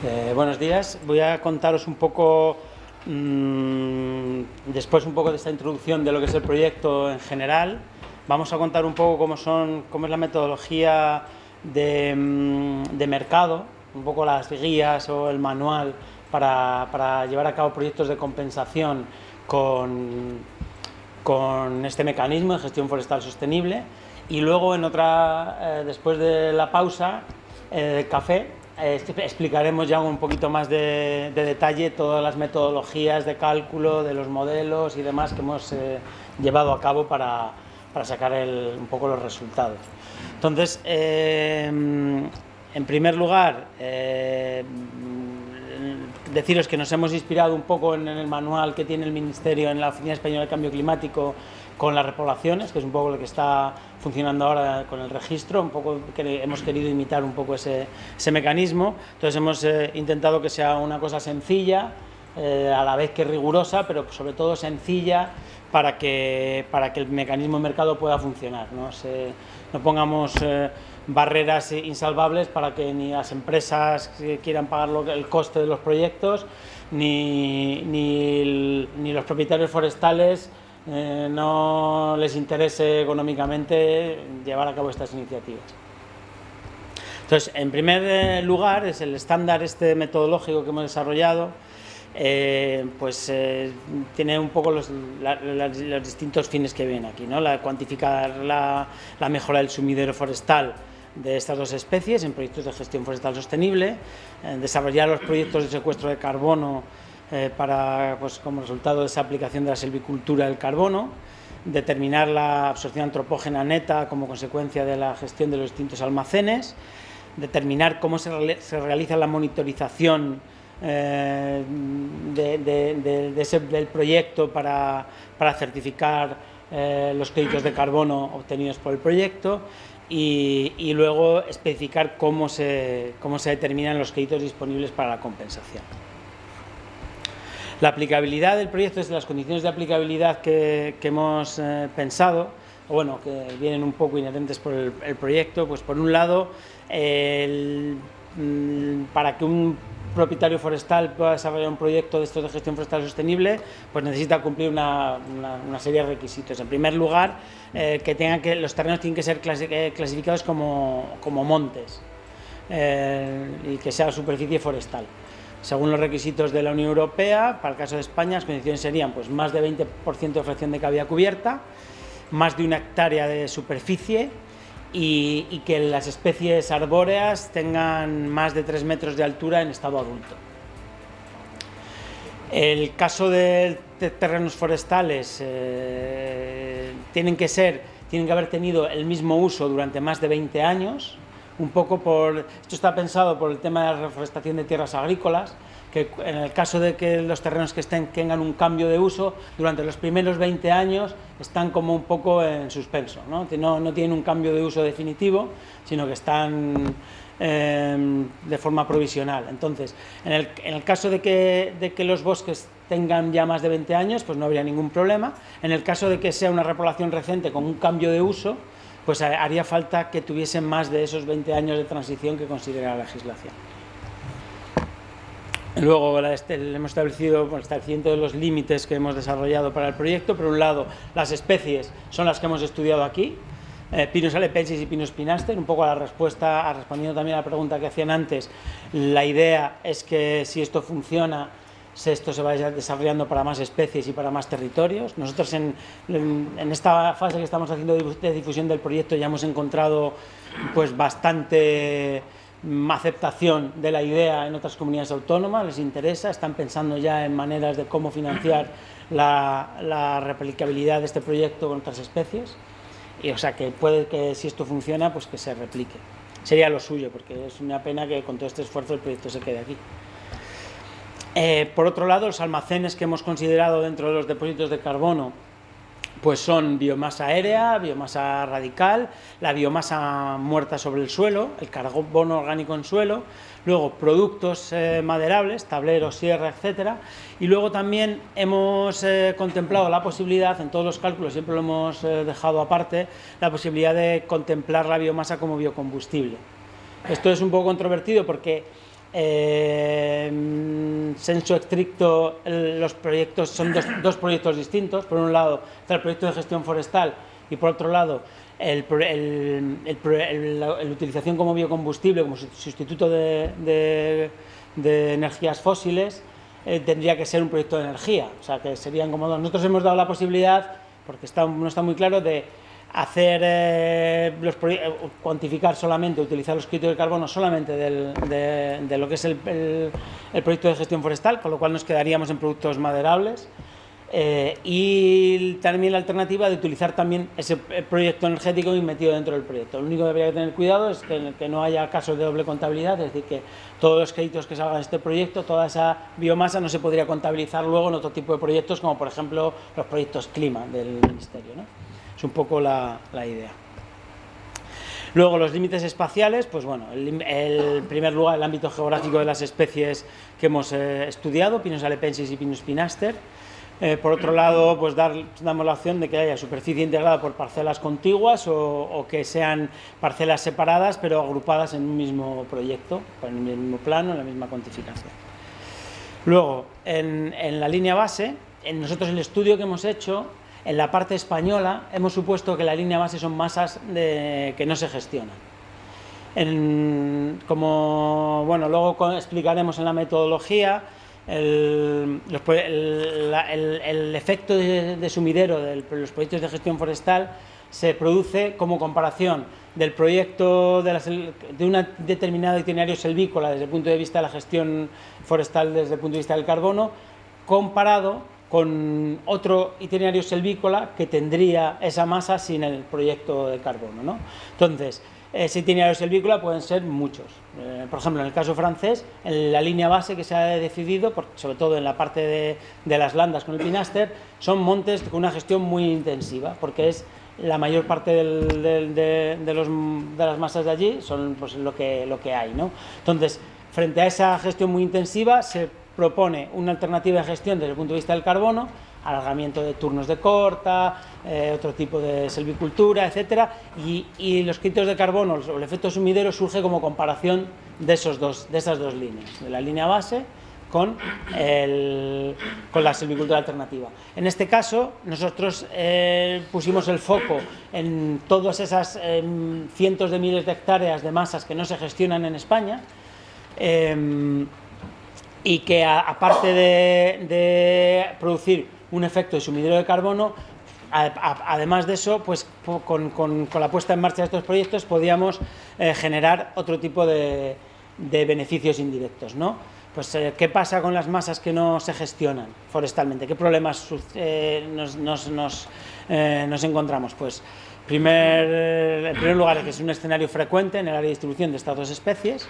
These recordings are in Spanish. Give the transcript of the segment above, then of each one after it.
Buenos días. Voy a contaros un poco, después un poco de esta introducción de lo que es el proyecto en general. Vamos a contar un poco cómo es la metodología de mercado, un poco las guías o el manual para llevar a cabo proyectos de compensación con este mecanismo de gestión forestal sostenible. Y luego, después de la pausa, café, explicaremos ya un poquito más de detalle todas las metodologías de cálculo de los modelos y demás que hemos llevado a cabo para sacar un poco los resultados. Entonces, en primer lugar, deciros que nos hemos inspirado un poco en el manual que tiene el Ministerio en la Oficina Española de Cambio Climático con las repoblaciones, que es un poco lo que está funcionando ahora con el registro, un poco que hemos querido imitar un poco ese mecanismo. Entonces hemos intentado que sea una cosa sencilla, a la vez que rigurosa, pero sobre todo sencilla para que el mecanismo de mercado pueda funcionar. No pongamos barreras insalvables para que ni las empresas quieran pagar el coste de los proyectos, ni los propietarios forestales no les interese económicamente llevar a cabo estas iniciativas. Entonces, en primer lugar, es el estándar metodológico que hemos desarrollado. Tiene un poco los distintos fines que ven aquí, ¿no? Cuantificar la mejora del sumidero forestal de estas dos especies en proyectos de gestión forestal sostenible, desarrollar los proyectos de secuestro de carbono como resultado de esa aplicación de la silvicultura del carbono, determinar la absorción antropógena neta como consecuencia de la gestión de los distintos almacenes, determinar cómo se realiza la monitorización del proyecto para certificar los créditos de carbono obtenidos por el proyecto y luego especificar cómo se determinan los créditos disponibles para la compensación. La aplicabilidad del proyecto, es de las condiciones de aplicabilidad que hemos pensado, o bueno, que vienen un poco inherentes por el proyecto. Pues por un lado, para que un propietario forestal pueda desarrollar un proyecto de estos de gestión forestal sostenible, pues necesita cumplir una serie de requisitos. En primer lugar, los terrenos tienen que ser clasificados como montes y que sea superficie forestal. Según los requisitos de la Unión Europea, para el caso de España, las condiciones serían pues más de 20% de fracción de cavidad cubierta, más de 1 hectárea de superficie y que las especies arbóreas tengan más de 3 metros de altura en estado adulto. El caso de terrenos forestales tienen que haber tenido el mismo uso durante más de 20 años. Esto está pensado por el tema de la reforestación de tierras agrícolas, que en el caso de que los terrenos que tengan un cambio de uso, durante los primeros 20 años están como un poco en suspenso, ¿no? No tienen un cambio de uso definitivo, sino que están de forma provisional. Entonces, en el caso de que los bosques tengan ya más de 20 años, pues no habría ningún problema. En el caso de que sea una repoblación reciente con un cambio de uso, pues haría falta que tuviesen más de esos 20 años de transición que considera la legislación. Luego hemos establecido el establecimiento de los límites que hemos desarrollado para el proyecto. Por un lado, las especies son las que hemos estudiado aquí, Pinus alepensis y Pinus pinaster. Un poco respondiendo también a la pregunta que hacían antes, la idea es que si esto funciona, esto se vaya desarrollando para más especies y para más territorios. Nosotros en esta fase que estamos haciendo de difusión del proyecto ya hemos encontrado pues bastante aceptación de la idea en otras comunidades autónomas, les interesa, están pensando ya en maneras de cómo financiar la replicabilidad de este proyecto con otras especies, y o sea que puede que si esto funciona pues que se replique. Sería lo suyo, porque es una pena que con todo este esfuerzo el proyecto se quede aquí. Por otro lado, los almacenes que hemos considerado dentro de los depósitos de carbono pues son biomasa aérea, biomasa radical, la biomasa muerta sobre el suelo, el carbono orgánico en suelo, luego productos maderables, tableros, sierra, etcétera, y luego también hemos contemplado la posibilidad, en todos los cálculos siempre lo hemos dejado aparte, la posibilidad de contemplar la biomasa como biocombustible. Esto es un poco controvertido porque sensu estricto, los proyectos son dos proyectos distintos. Por un lado está el proyecto de gestión forestal y por otro lado la utilización como biocombustible, como sustituto de energías fósiles, tendría que ser un proyecto de energía. O sea, que serían como dos. Nosotros hemos dado la posibilidad, porque no está muy claro, de hacer cuantificar solamente, utilizar los créditos de carbono solamente de lo que es el proyecto de gestión forestal, con lo cual nos quedaríamos en productos maderables, y también la alternativa de utilizar también ese proyecto energético metido dentro del proyecto. Lo único que habría que tener cuidado es que no haya casos de doble contabilidad, es decir, que todos los créditos que salgan de este proyecto, toda esa biomasa no se podría contabilizar luego en otro tipo de proyectos, como por ejemplo los proyectos clima del Ministerio, ¿no? Es un poco la idea. Luego, los límites espaciales, pues bueno, en primer lugar, el ámbito geográfico de las especies que hemos estudiado, Pinus halepensis y Pinus pinaster. Por otro lado, pues damos la opción de que haya superficie integrada por parcelas contiguas o que sean parcelas separadas, pero agrupadas en un mismo proyecto, en el mismo plano, en la misma cuantificación. Luego, en la línea base, nosotros el estudio que hemos hecho, en la parte española, hemos supuesto que la línea base son masas que no se gestionan. Como bueno, luego explicaremos en la metodología, el efecto de sumidero de los proyectos de gestión forestal se produce como comparación del proyecto de un determinado itinerario selvícola desde el punto de vista de la gestión forestal, desde el punto de vista del carbono, comparado con otro itinerario selvícola que tendría esa masa sin el proyecto de carbono, ¿no? Entonces, ese itinerario selvícola pueden ser muchos. Por ejemplo, en el caso francés, en la línea base que se ha decidido, sobre todo en la parte de las landas con el pinaster, son montes con una gestión muy intensiva, porque es la mayor parte de las masas de allí son pues lo que hay, ¿no? Entonces, frente a esa gestión muy intensiva, se propone una alternativa de gestión desde el punto de vista del carbono, alargamiento de turnos de corta, otro tipo de selvicultura, etcétera, y los créditos de carbono o el efecto sumidero surge como comparación de esas dos líneas, de la línea base con la selvicultura alternativa. En este caso, nosotros pusimos el foco en todas esas cientos de miles de hectáreas de masas que no se gestionan en España, y que aparte de producir un efecto de sumidero de carbono, además de eso, pues con la puesta en marcha de estos proyectos podíamos generar otro tipo de beneficios indirectos, ¿no? Pues ¿qué pasa con las masas que no se gestionan forestalmente? ¿Qué problemas nos encontramos? Pues en primer lugar, que es un escenario frecuente en el área de distribución de estas dos especies.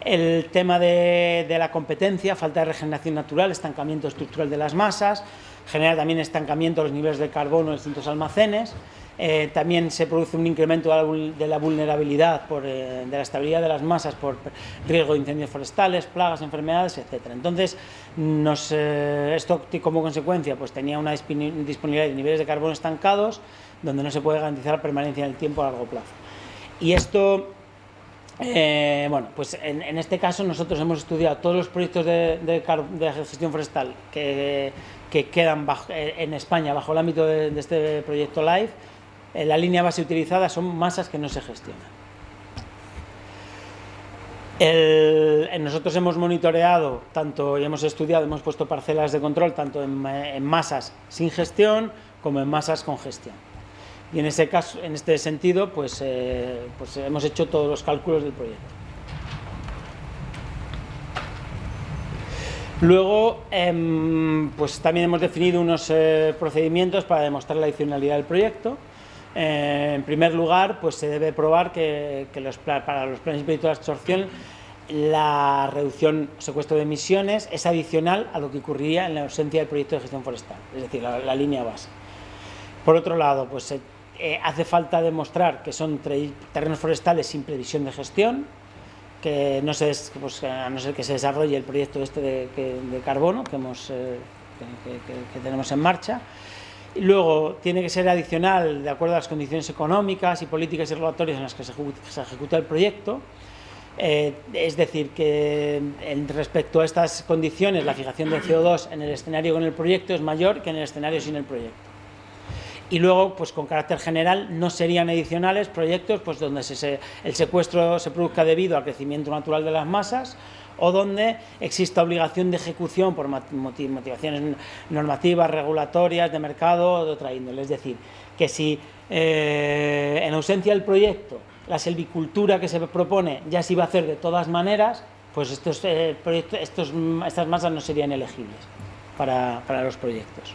El tema de la competencia, falta de regeneración natural, estancamiento estructural de las masas, genera también estancamiento de los niveles de carbono en distintos almacenes. También se produce un incremento de la vulnerabilidad de la estabilidad de las masas por riesgo de incendios forestales, plagas, enfermedades, etc. Entonces, esto como consecuencia pues tenía una disponibilidad de niveles de carbono estancados, donde no se puede garantizar permanencia en el tiempo a largo plazo. Y esto, bueno, pues en este caso nosotros hemos estudiado todos los proyectos de gestión forestal que quedan en España bajo el ámbito de este proyecto LIFE. La línea base utilizada son masas que no se gestionan. Nosotros hemos monitoreado tanto y hemos estudiado, hemos puesto parcelas de control tanto en masas sin gestión como en masas con gestión. Y en ese caso, en este sentido, pues hemos hecho todos los cálculos del proyecto. Luego, pues también hemos definido unos procedimientos para demostrar la adicionalidad del proyecto. En primer lugar, pues se debe probar que para los planes y proyectos de absorción la reducción o secuestro de emisiones es adicional a lo que ocurriría en la ausencia del proyecto de gestión forestal, es decir, la línea base. Por otro lado, pues hace falta demostrar que son terrenos forestales sin previsión de gestión, que no pues, a no ser que se desarrolle el proyecto de carbono que tenemos en marcha. Y luego tiene que ser adicional de acuerdo a las condiciones económicas y políticas y regulatorias en las que se ejecuta el proyecto. Es decir, que respecto a estas condiciones, la fijación de CO2 en el escenario con el proyecto es mayor que en el escenario sin el proyecto. Y luego, pues con carácter general, no serían adicionales proyectos pues, donde el secuestro se produzca debido al crecimiento natural de las masas o donde exista obligación de ejecución por motivaciones normativas, regulatorias, de mercado o de otra índole. Es decir, que si en ausencia del proyecto la selvicultura que se propone ya se iba a hacer de todas maneras, pues estas masas no serían elegibles para los proyectos.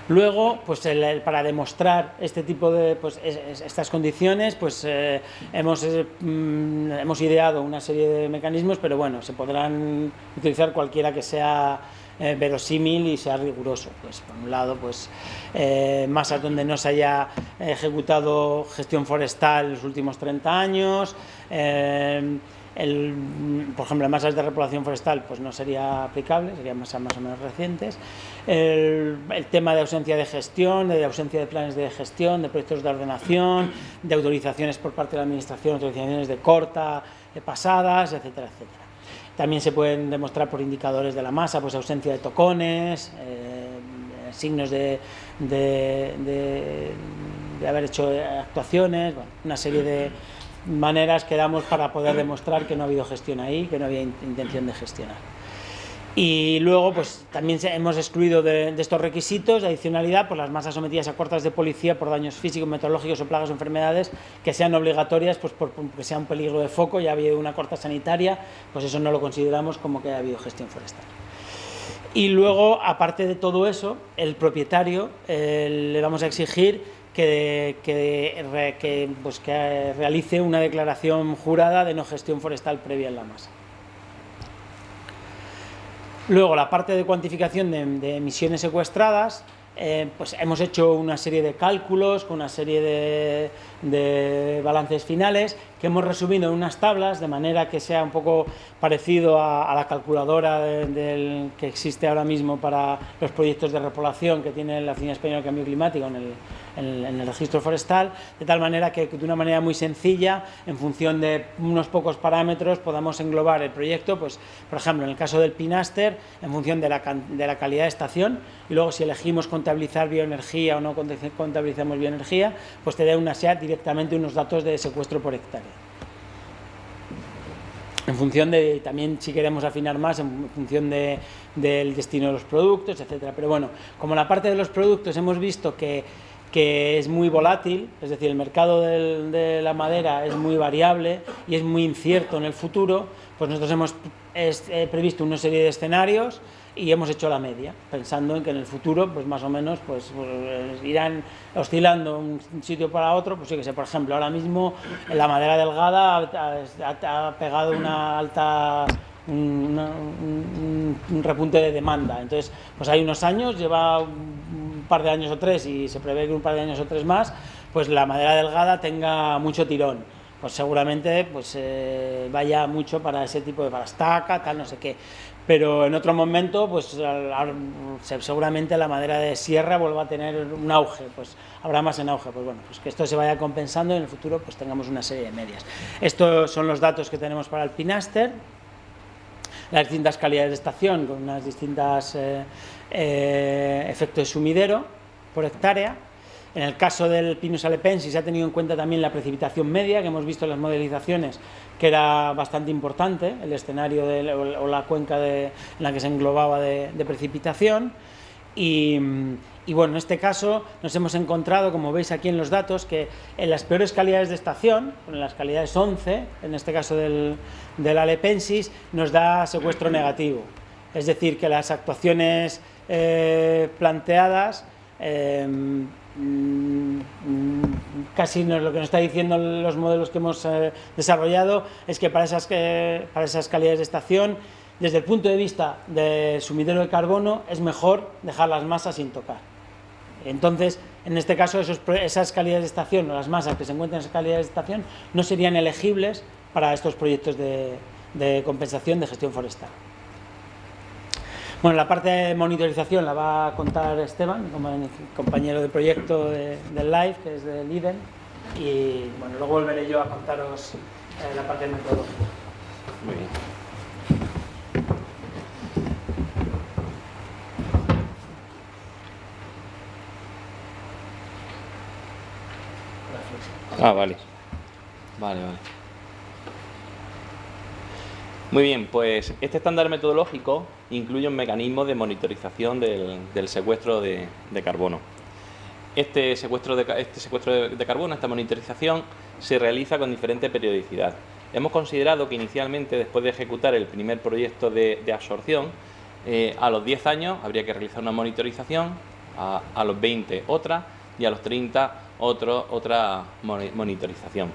Luego, pues para demostrar este tipo de estas condiciones, pues hemos ideado una serie de mecanismos, pero bueno, se podrán utilizar cualquiera que sea verosímil y sea riguroso. Pues por un lado, pues masas donde no se haya ejecutado gestión forestal en los últimos 30 años. Por ejemplo, masas de repoblación forestal pues no sería aplicable, serían masas más o menos recientes. El tema de ausencia de gestión, de ausencia de planes de gestión, de proyectos de ordenación, de autorizaciones por parte de la administración, autorizaciones de corta, de pasadas, etcétera, etcétera. También se pueden demostrar por indicadores de la masa, pues ausencia de tocones, signos de haber hecho actuaciones, bueno, una serie de maneras que damos para poder demostrar que no ha habido gestión ahí, que no había intención de gestionar. Y luego pues también hemos excluido de estos requisitos de adicionalidad pues las masas sometidas a cortas de policía por daños físicos, meteorológicos o plagas o enfermedades que sean obligatorias pues porque sea un peligro de foco, ya ha habido una corta sanitaria, pues eso no lo consideramos como que ha habido gestión forestal. Y luego, aparte de todo eso, el propietario le vamos a exigir que realice una declaración jurada de no gestión forestal previa en la masa. Luego, la parte de cuantificación de emisiones secuestradas, pues hemos hecho una serie de cálculos con una serie de balances finales que hemos resumido en unas tablas de manera que sea un poco parecido a la calculadora que existe ahora mismo para los proyectos de repoblación que tiene la Oficina Española de Cambio Climático en el registro forestal, de tal manera que de una manera muy sencilla, en función de unos pocos parámetros, podamos englobar el proyecto, pues por ejemplo en el caso del Pinaster, en función de la calidad de estación, y luego si elegimos contabilizar bioenergía o no contabilizamos bioenergía, pues te da directamente unos datos de secuestro por hectárea. En función de, también si queremos afinar más, en función del destino de los productos, etcétera. Pero bueno, como la parte de los productos hemos visto que es muy volátil, es decir, el mercado de la madera es muy variable y es muy incierto en el futuro, pues nosotros hemos previsto una serie de escenarios y hemos hecho la media, pensando en que en el futuro, pues más o menos, pues irán oscilando de un sitio para otro, pues sí que sé, por ejemplo, ahora mismo la madera delgada ha pegado una alta un repunte de demanda, entonces pues hay unos años, lleva un par de años o tres y se prevé que un par de años o tres más, pues la madera delgada tenga mucho tirón, pues seguramente pues vaya mucho para ese tipo de, para estaca, tal, no sé qué. Pero en otro momento, pues seguramente la madera de sierra vuelva a tener un auge, pues habrá más en auge, pues bueno, pues que esto se vaya compensando y en el futuro pues tengamos una serie de medias. Estos son los datos que tenemos para el Pinaster, las distintas calidades de estación con unas distintas efectos de sumidero por hectárea. En el caso del Pinus halepensis se ha tenido en cuenta también la precipitación media, que hemos visto en las modelizaciones, que era bastante importante, el escenario o la cuenca en la que se englobaba de precipitación. Y bueno, en este caso nos hemos encontrado, como veis aquí en los datos, que en las peores calidades de estación, en las calidades 11, en este caso del halepensis, nos da secuestro negativo. Es decir, que las actuaciones planteadas casi lo que nos está diciendo los modelos que hemos desarrollado es que para esas calidades de estación, desde el punto de vista de sumidero de carbono, es mejor dejar las masas sin tocar. Entonces, en este caso, esas calidades de estación o las masas que se encuentran en esas calidades de estación no serían elegibles para estos proyectos de compensación de gestión forestal. Bueno, la parte de monitorización la va a contar Esteban, como compañero de proyecto del LIFE, que es del IDEN. y bueno, luego volveré yo a contaros la parte metodológica. Muy bien. Ah, vale. Vale. Muy bien, pues este estándar metodológico incluye un mecanismo de monitorización del secuestro de carbono. Este secuestro de carbono, esta monitorización, se realiza con diferente periodicidad. Hemos considerado que inicialmente, después de ejecutar el primer proyecto de absorción, a los 10 años habría que realizar una monitorización, a los 20 otra y a los 30 otra monitorización.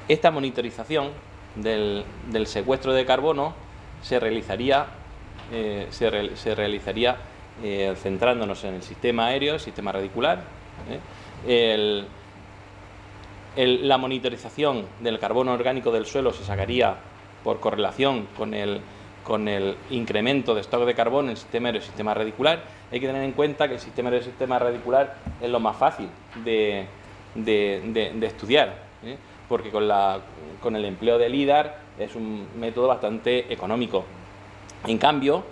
Esta monitorización del secuestro de carbono se realizaría centrándonos en el sistema aéreo, el sistema radicular. La monitorización del carbono orgánico del suelo se sacaría por correlación con el incremento de stock de carbono en el sistema aéreo y el sistema radicular. Hay que tener en cuenta que el sistema aéreo y el sistema radicular es lo más fácil de estudiar, porque con el empleo del LIDAR es un método bastante económico. En cambio,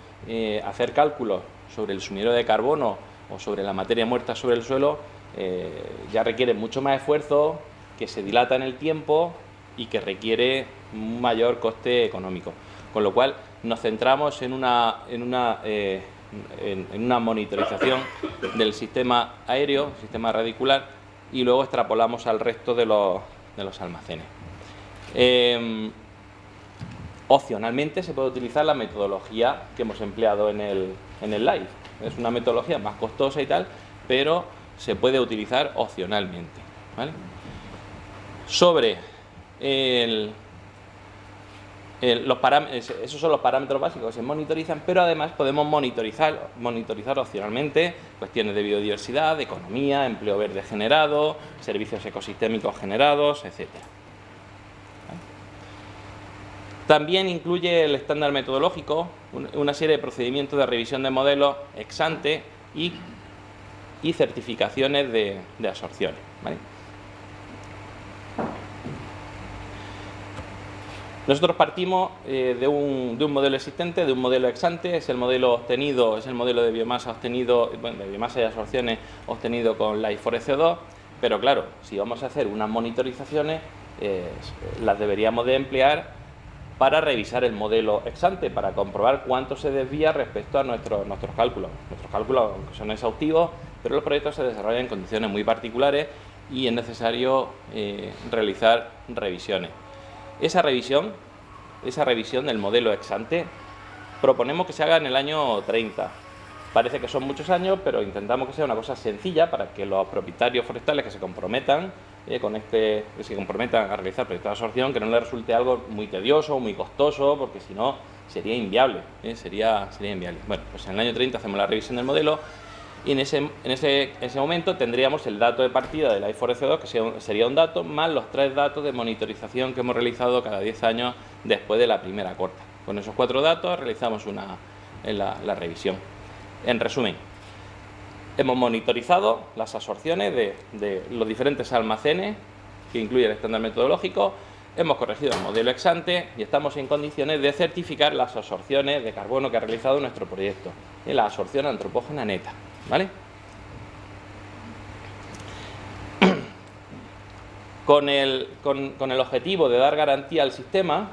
hacer cálculos sobre el sumidero de carbono o sobre la materia muerta sobre el suelo ya requiere mucho más esfuerzo, que se dilata en el tiempo y que requiere un mayor coste económico. Con lo cual nos centramos en una monitorización del sistema aéreo, sistema radicular, y luego extrapolamos al resto de los almacenes. Opcionalmente se puede utilizar la metodología que hemos empleado en el live. Es una metodología más costosa y tal, pero se puede utilizar opcionalmente, ¿vale? Sobre esos son los parámetros básicos que se monitorizan, pero además podemos monitorizar opcionalmente cuestiones de biodiversidad, de economía, empleo verde generado, servicios ecosistémicos generados, etc. También incluye el estándar metodológico una serie de procedimientos de revisión de modelos ex ante y certificaciones de absorciones, ¿vale? Nosotros partimos de un modelo existente, de un modelo ex ante. Es el modelo obtenido, es el modelo de biomasa obtenido, bueno, de biomasa y absorciones obtenido con Life4SCO2, pero claro, si vamos a hacer unas monitorizaciones, las deberíamos de emplear para revisar el modelo ex ante, para comprobar cuánto se desvía respecto a nuestros cálculos. Nuestros cálculos, aunque son exhaustivos, pero los proyectos se desarrollan en condiciones muy particulares y es necesario realizar revisiones. Esa revisión del modelo ex ante proponemos que se haga en el año 30. Parece que son muchos años, pero intentamos que sea una cosa sencilla para que los propietarios forestales que se comprometan a realizar proyectos de absorción, que no les resulte algo muy tedioso, muy costoso, porque si no sería inviable, sería inviable. Bueno, pues en el año 30 hacemos la revisión del modelo y en ese momento tendríamos el dato de partida del Life4SCO2, que sería un dato, más los 3 datos de monitorización que hemos realizado cada 10 años después de la primera corta. Con esos 4 datos realizamos la revisión. En resumen, hemos monitorizado las absorciones de los diferentes almacenes que incluye el estándar metodológico, hemos corregido el modelo ex ante y estamos en condiciones de certificar las absorciones de carbono que ha realizado nuestro proyecto, la absorción antropógena neta, ¿vale? Con el objetivo de dar garantía al sistema,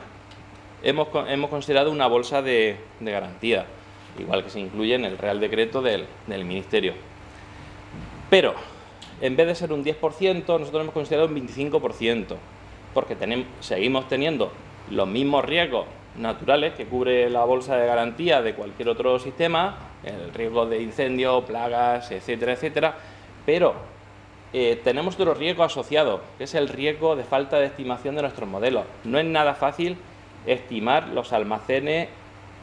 hemos considerado una bolsa de garantía, igual que se incluye en el Real Decreto del Ministerio. Pero, en vez de ser un 10%, nosotros hemos considerado un 25%, porque seguimos teniendo los mismos riesgos naturales que cubre la bolsa de garantía de cualquier otro sistema, el riesgo de incendio, plagas, etcétera, etcétera, pero tenemos otro riesgo asociado, que es el riesgo de falta de estimación de nuestros modelos. No es nada fácil estimar los almacenes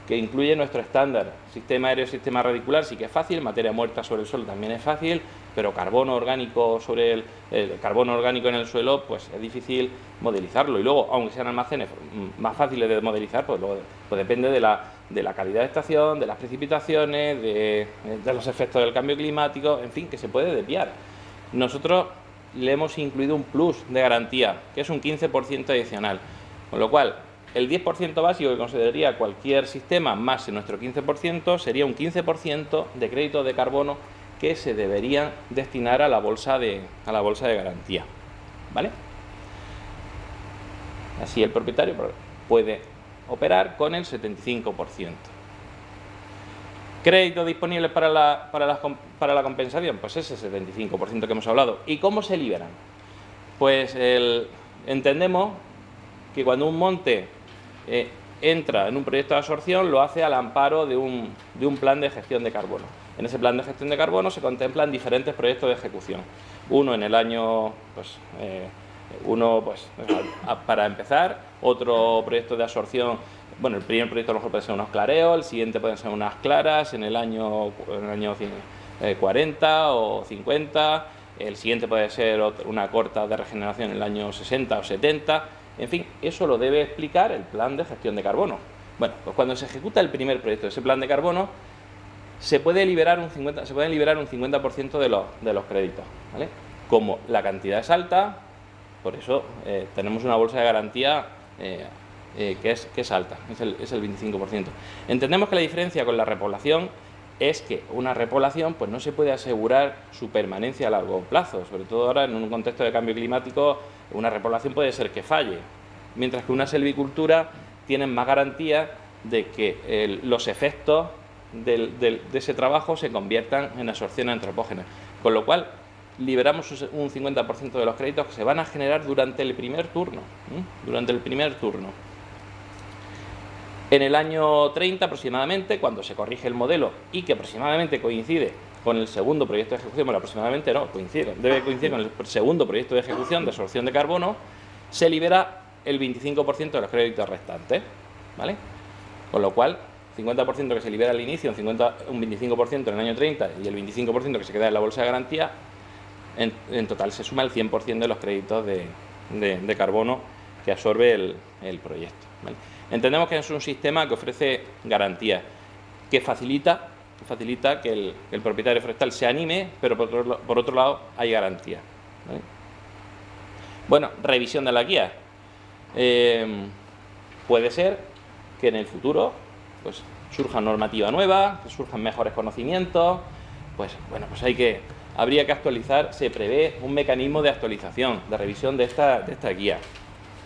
que incluye nuestro estándar. Sistema aéreo, sistema radicular sí que es fácil, materia muerta sobre el suelo también es fácil, pero carbono orgánico carbono orgánico en el suelo, pues es difícil modelizarlo. Y luego, aunque sean almacenes más fáciles de modelizar, pues depende de la calidad de estación, de las precipitaciones, de los efectos del cambio climático, en fin, que se puede desviar. Nosotros le hemos incluido un plus de garantía, que es un 15% adicional. Con lo cual, el 10% básico que consideraría cualquier sistema más nuestro 15% sería un 15% de créditos de carbono que se deberían destinar a la bolsa de garantía. ¿Vale? Así el propietario puede operar con el 75%. ¿Créditos disponibles para la compensación? Pues ese 75% que hemos hablado. ¿Y cómo se liberan? Pues entendemos que cuando un monte entra en un proyecto de absorción, lo hace al amparo de un plan de gestión de carbono. En ese plan de gestión de carbono se contemplan diferentes proyectos de ejecución. Uno en el año, para empezar, otro proyecto de absorción. Bueno, el primer proyecto a lo mejor puede ser unos clareos, el siguiente pueden ser unas claras en el año 40 o 50, el siguiente puede ser una corta de regeneración en el año 60 o 70, en fin, eso lo debe explicar el plan de gestión de carbono. Bueno, pues cuando se ejecuta el primer proyecto de ese plan de carbono, se puede liberar un 50% de los créditos, ¿vale? Como la cantidad es alta, por eso tenemos una bolsa de garantía que es alta, es el 25%. Entendemos que la diferencia con la repoblación es que una repoblación pues no se puede asegurar su permanencia a largo plazo, sobre todo ahora en un contexto de cambio climático. Una repoblación puede ser que falle, mientras que una selvicultura tiene más garantía de que los efectos de ese trabajo se conviertan en absorción antropógena, con lo cual liberamos un 50% de los créditos que se van a generar durante el primer turno. En el año 30 aproximadamente, cuando se corrige el modelo y que aproximadamente coincide con el segundo proyecto de ejecución, bueno, aproximadamente no, debe coincidir con el segundo proyecto de ejecución de absorción de carbono, se libera el 25% de los créditos restantes, ¿vale? Con lo cual, 50% que se libera al inicio, un 25% en el año 30 y el 25% que se queda en la bolsa de garantía, en total se suma el 100% de los créditos de carbono que absorbe el proyecto, ¿vale? Entendemos que es un sistema que ofrece garantías, que facilita que el propietario forestal se anime, pero por otro lado hay garantías, ¿vale? Bueno, revisión de la guía. Puede ser que en el futuro pues surja normativa nueva, que surjan mejores conocimientos, pues habría que actualizar, se prevé un mecanismo de actualización, de revisión de esta guía,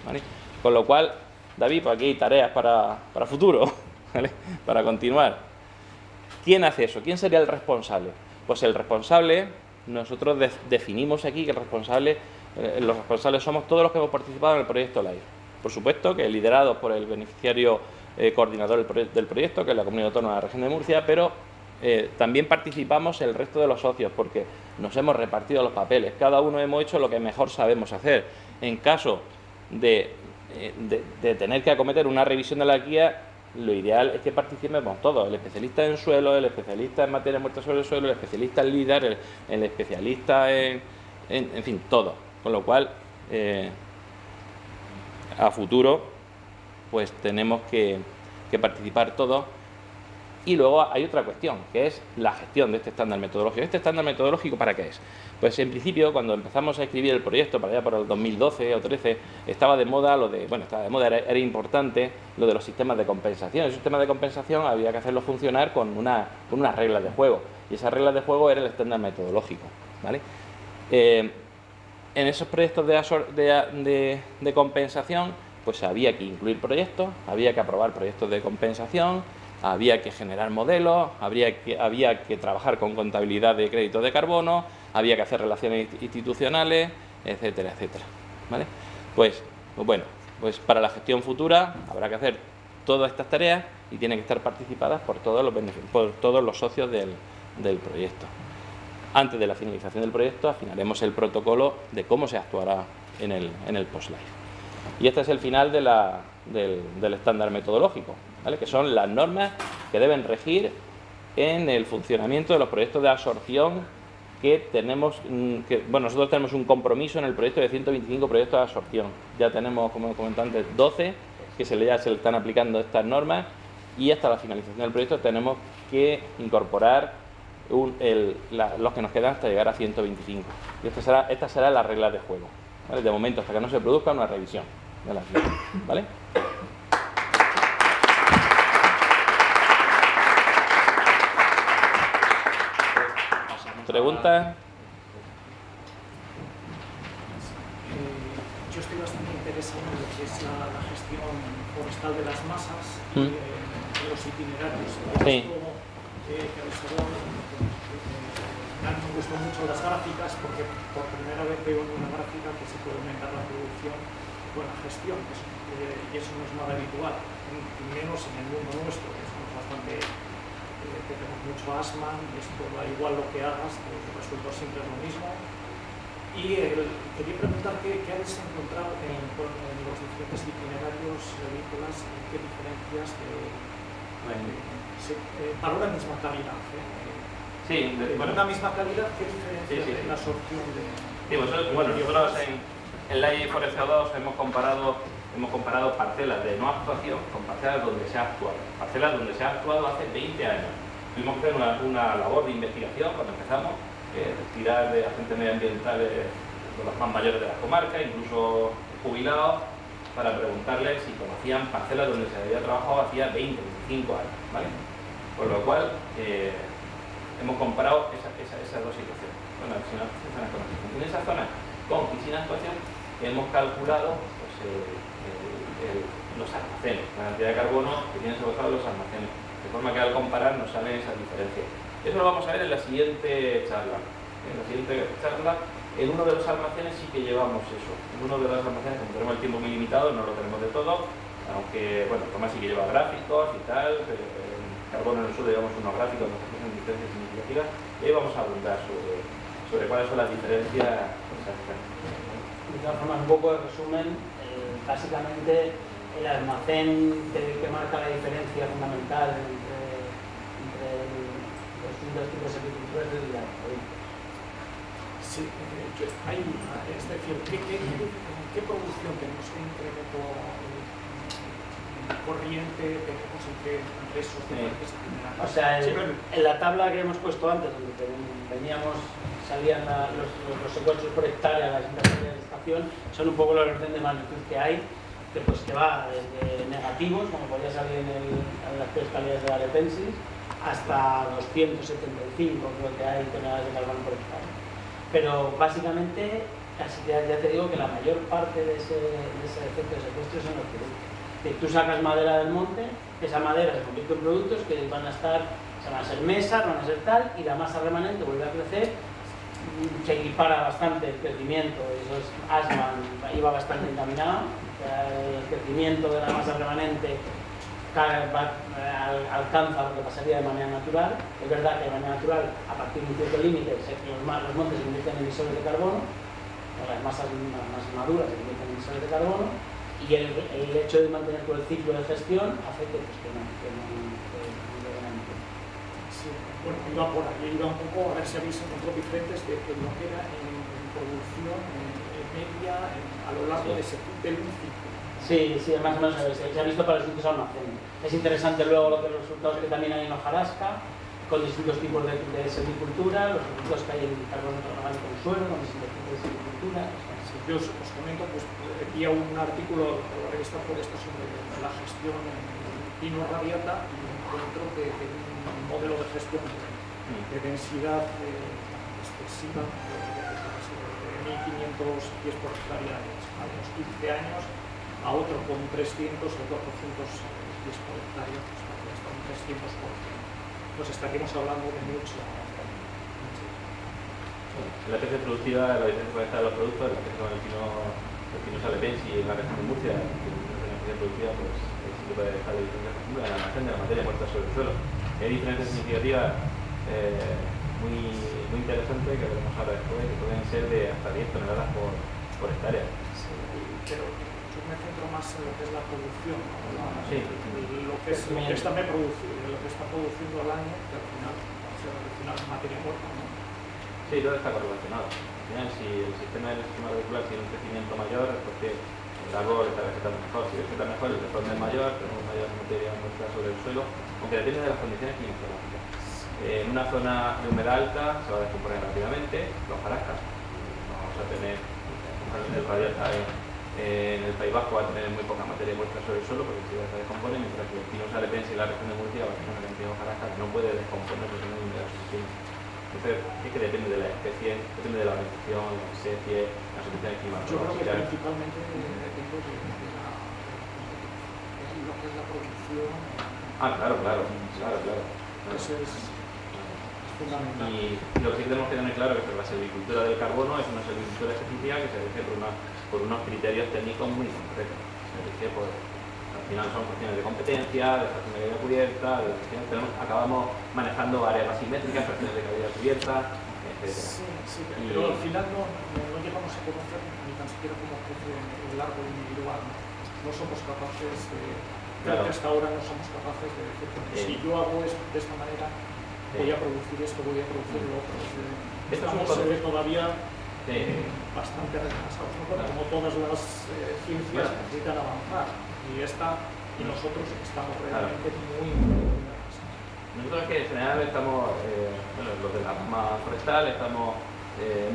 ¿vale? Con lo cual, David, pues aquí hay tareas para futuro, ¿vale? Para continuar. ¿Quién hace eso? ¿Quién sería el responsable? Pues el responsable, nosotros definimos aquí que los responsables somos todos los que hemos participado en el proyecto LIFE. Por supuesto que liderados por el beneficiario coordinador del proyecto, que es la Comunidad Autónoma de la Región de Murcia, pero también participamos el resto de los socios porque nos hemos repartido los papeles. Cada uno hemos hecho lo que mejor sabemos hacer. En caso de tener que acometer una revisión de la guía, lo ideal es que participemos todos, el especialista en suelo, el especialista en materia muerta sobre el suelo, el especialista en LIDAR, el especialista en fin, todo. Con lo cual, a futuro, pues tenemos que participar todos. Y luego hay otra cuestión, que es la gestión de este estándar metodológico. ¿Este estándar metodológico para qué es? Pues en principio, cuando empezamos a escribir el proyecto, para allá por el 2012 o 13, estaba de moda era importante lo de los sistemas de compensación. El sistema de compensación había que hacerlo funcionar con unas reglas de juego. Y esas reglas de juego era el estándar metodológico, ¿vale? En esos proyectos de compensación, pues había que incluir proyectos, había que aprobar proyectos de compensación, había que generar modelos, había que trabajar con contabilidad de créditos de carbono, había que hacer relaciones institucionales, etcétera, etcétera, ¿vale? Pues para la gestión futura habrá que hacer todas estas tareas y tienen que estar participadas por todos los socios del proyecto. Antes de la finalización del proyecto afinaremos el protocolo de cómo se actuará en el post-life. Y este es el final del estándar metodológico, ¿vale? Que son las normas que deben regir en el funcionamiento de los proyectos de absorción que tenemos. Nosotros tenemos un compromiso en el proyecto de 125 proyectos de absorción. Ya tenemos, como comentaba antes, 12 que se le están aplicando estas normas y hasta la finalización del proyecto tenemos que incorporar los que nos quedan hasta llegar a 125. Y esta será la regla de juego, ¿vale? De momento, hasta que no se produzca una revisión de las líneas, ¿vale? ¿Preguntas? Yo estoy bastante interesado en lo que es la gestión forestal de las masas, de los itinerarios. Sí. Me gustan mucho las gráficas porque por primera vez veo en una gráfica que se puede aumentar la producción con la gestión, y eso no es nada habitual, y menos en el mundo nuestro, que somos bastante, que tenemos mucho asma, y esto da igual lo que hagas, el resultado siempre es lo mismo. Y quería preguntar qué habéis encontrado en los diferentes itinerarios agrícolas, qué diferencias para una misma calidad. Sí, para una misma calidad, ¿qué diferencia sí. en la absorción de...? Sí, bueno, nosotros en Life Forest CO2 hemos comparado parcelas de no actuación con parcelas donde se ha actuado. Parcelas donde se ha actuado hace 20 años. Tuvimos que hacer una labor de investigación cuando empezamos, tirar de agentes medioambientales de los más mayores de la comarca, incluso jubilados, para preguntarles si conocían parcelas donde se había trabajado hacía 20, 25 años, ¿vale? Por lo cual, hemos comparado esas dos situaciones. Bueno, en esa zona con y sin actuación hemos calculado pues, los almacenes, la cantidad de carbono que tienen secuestrados los almacenes, de forma que al comparar nos salen esas diferencias. Eso lo vamos a ver en la siguiente charla. En la siguiente charla, en uno de los almacenes sí que llevamos eso. En uno de los almacenes, como tenemos el tiempo muy limitado, no lo tenemos de todo, aunque, bueno, Tomás sí que lleva gráficos y tal. En carbono en el sur llevamos unos gráficos donde se hacen diferencias significativas, y ahí vamos a abundar sobre cuáles son las diferencias exactas. De todas formas, un poco de resumen, básicamente el almacén que marca la diferencia fundamental entre los distintos tipos de agricultura es el de la provincia. Sí, es decir, ¿qué producción tenemos? ¿Qué incremento corriente tenemos entre esos diferentes itinerarios? O sea, en la tabla que hemos puesto antes, donde salían los secuestros por hectárea, las intervenciones de estación, son un poco la orden de magnitud que hay, que va desde negativos, como podría salir en las tres calidades de la Lepensis, hasta 275, creo que hay toneladas de carbono por hectárea. Pero básicamente, casi ya te digo que la mayor parte de ese efecto de secuestro son los productos. Que tú sacas madera del monte, esa madera se convierte en productos que van a ser mesas, van a ser tal, y la masa remanente vuelve a crecer, se equipara bastante el crecimiento, eso es Ashman, iba bastante encaminado, el crecimiento de la masa remanente alcanza lo que pasaría de manera natural. Es verdad que de manera natural, a partir de un cierto límite, los montes se convierten en emisores de carbono, las masas maduras se convierten en emisores de carbono, y el hecho de mantener todo el ciclo de gestión hace que no lleguen a ningún. Sí, bueno, iba por ahí, iba un poco a ver si habéis encontrado diferentes de lo que era en producción media a lo largo de un ciclo. Sí, más o menos se ha visto para los distintos almacenes. Es interesante luego los resultados que también hay en hojarasca, con distintos tipos de silvicultura, los resultados que hay en carbono orgánico en suelo, con distintos tipos de silvicultura. Yo os comento, pues aquí hay un artículo de la revista Foresta sobre la gestión en pino radiata, y encuentro que un modelo de gestión de densidad excesiva de 1.500 pies por hectárea a los 15 años, a otro con 300 o 400 pies por hectárea, hasta un 300%. Pues estaríamos hablando de mucho. La especie productiva, la diferencia forestal de los productos, la que son el pino salepensis y en la región de Murcia, que es una especie productiva, pues sí que puede dejar de diferencia, por ejemplo, en el almacén de la materia muerta sobre el suelo. Hay diferencias significativas muy interesantes que veremos ahora después, que pueden ser de hasta 10 toneladas por hectárea. Sí, pero yo me centro más en lo que es la producción, ¿no? Sí. Lo que está produciendo al año, que al final es materia muerta, ¿no? Sí, todo está correlacionado. Al final, si el sistema radicular tiene un crecimiento mayor, es porque el árbol está vegetando mejor. Si vegeta mejor, el retorno es mayor, tenemos mayor materia muerta sobre el suelo, aunque depende de las condiciones climatológicas. En una zona de humedad alta se va a descomponer rápidamente, los jarascas. Vamos a tener, el radiata en el País Vasco va a tener muy poca materia muerta sobre el suelo porque si se descompone, mientras que el Pinus halepense y la región de Murcia va a tener una cantidad de hojarasca que no puede descomponer porque no hay humedad suficiente. Entonces, es que depende de la especie, depende de la organización, la especie, las condiciones climáticas. Yo creo que principalmente depende de lo que es la producción. Claro. Eso es fundamental. Y lo que tenemos que tener claro es que la silvicultura del carbono es una silvicultura específica que se rige por unos criterios técnicos muy concretos. Se rige al final son cuestiones de competencia, de fracción de cavidad cubierta, acabamos manejando áreas asimétricas, fracciones de cavidad cubierta, etc. Sí, pero al final no llegamos a conocer ni tan siquiera cómo crece el árbol individual. No somos capaces de... Creo que hasta ahora no somos capaces de decir, si yo hago esto de esta manera, voy a producir esto, voy a producir lo otro. Estamos todavía bastante retrasados, ¿no? Como todas las ciencias necesitan avanzar y nosotros estamos realmente muy retrasados. Nosotros que en general estamos, los de la rama forestal, hemos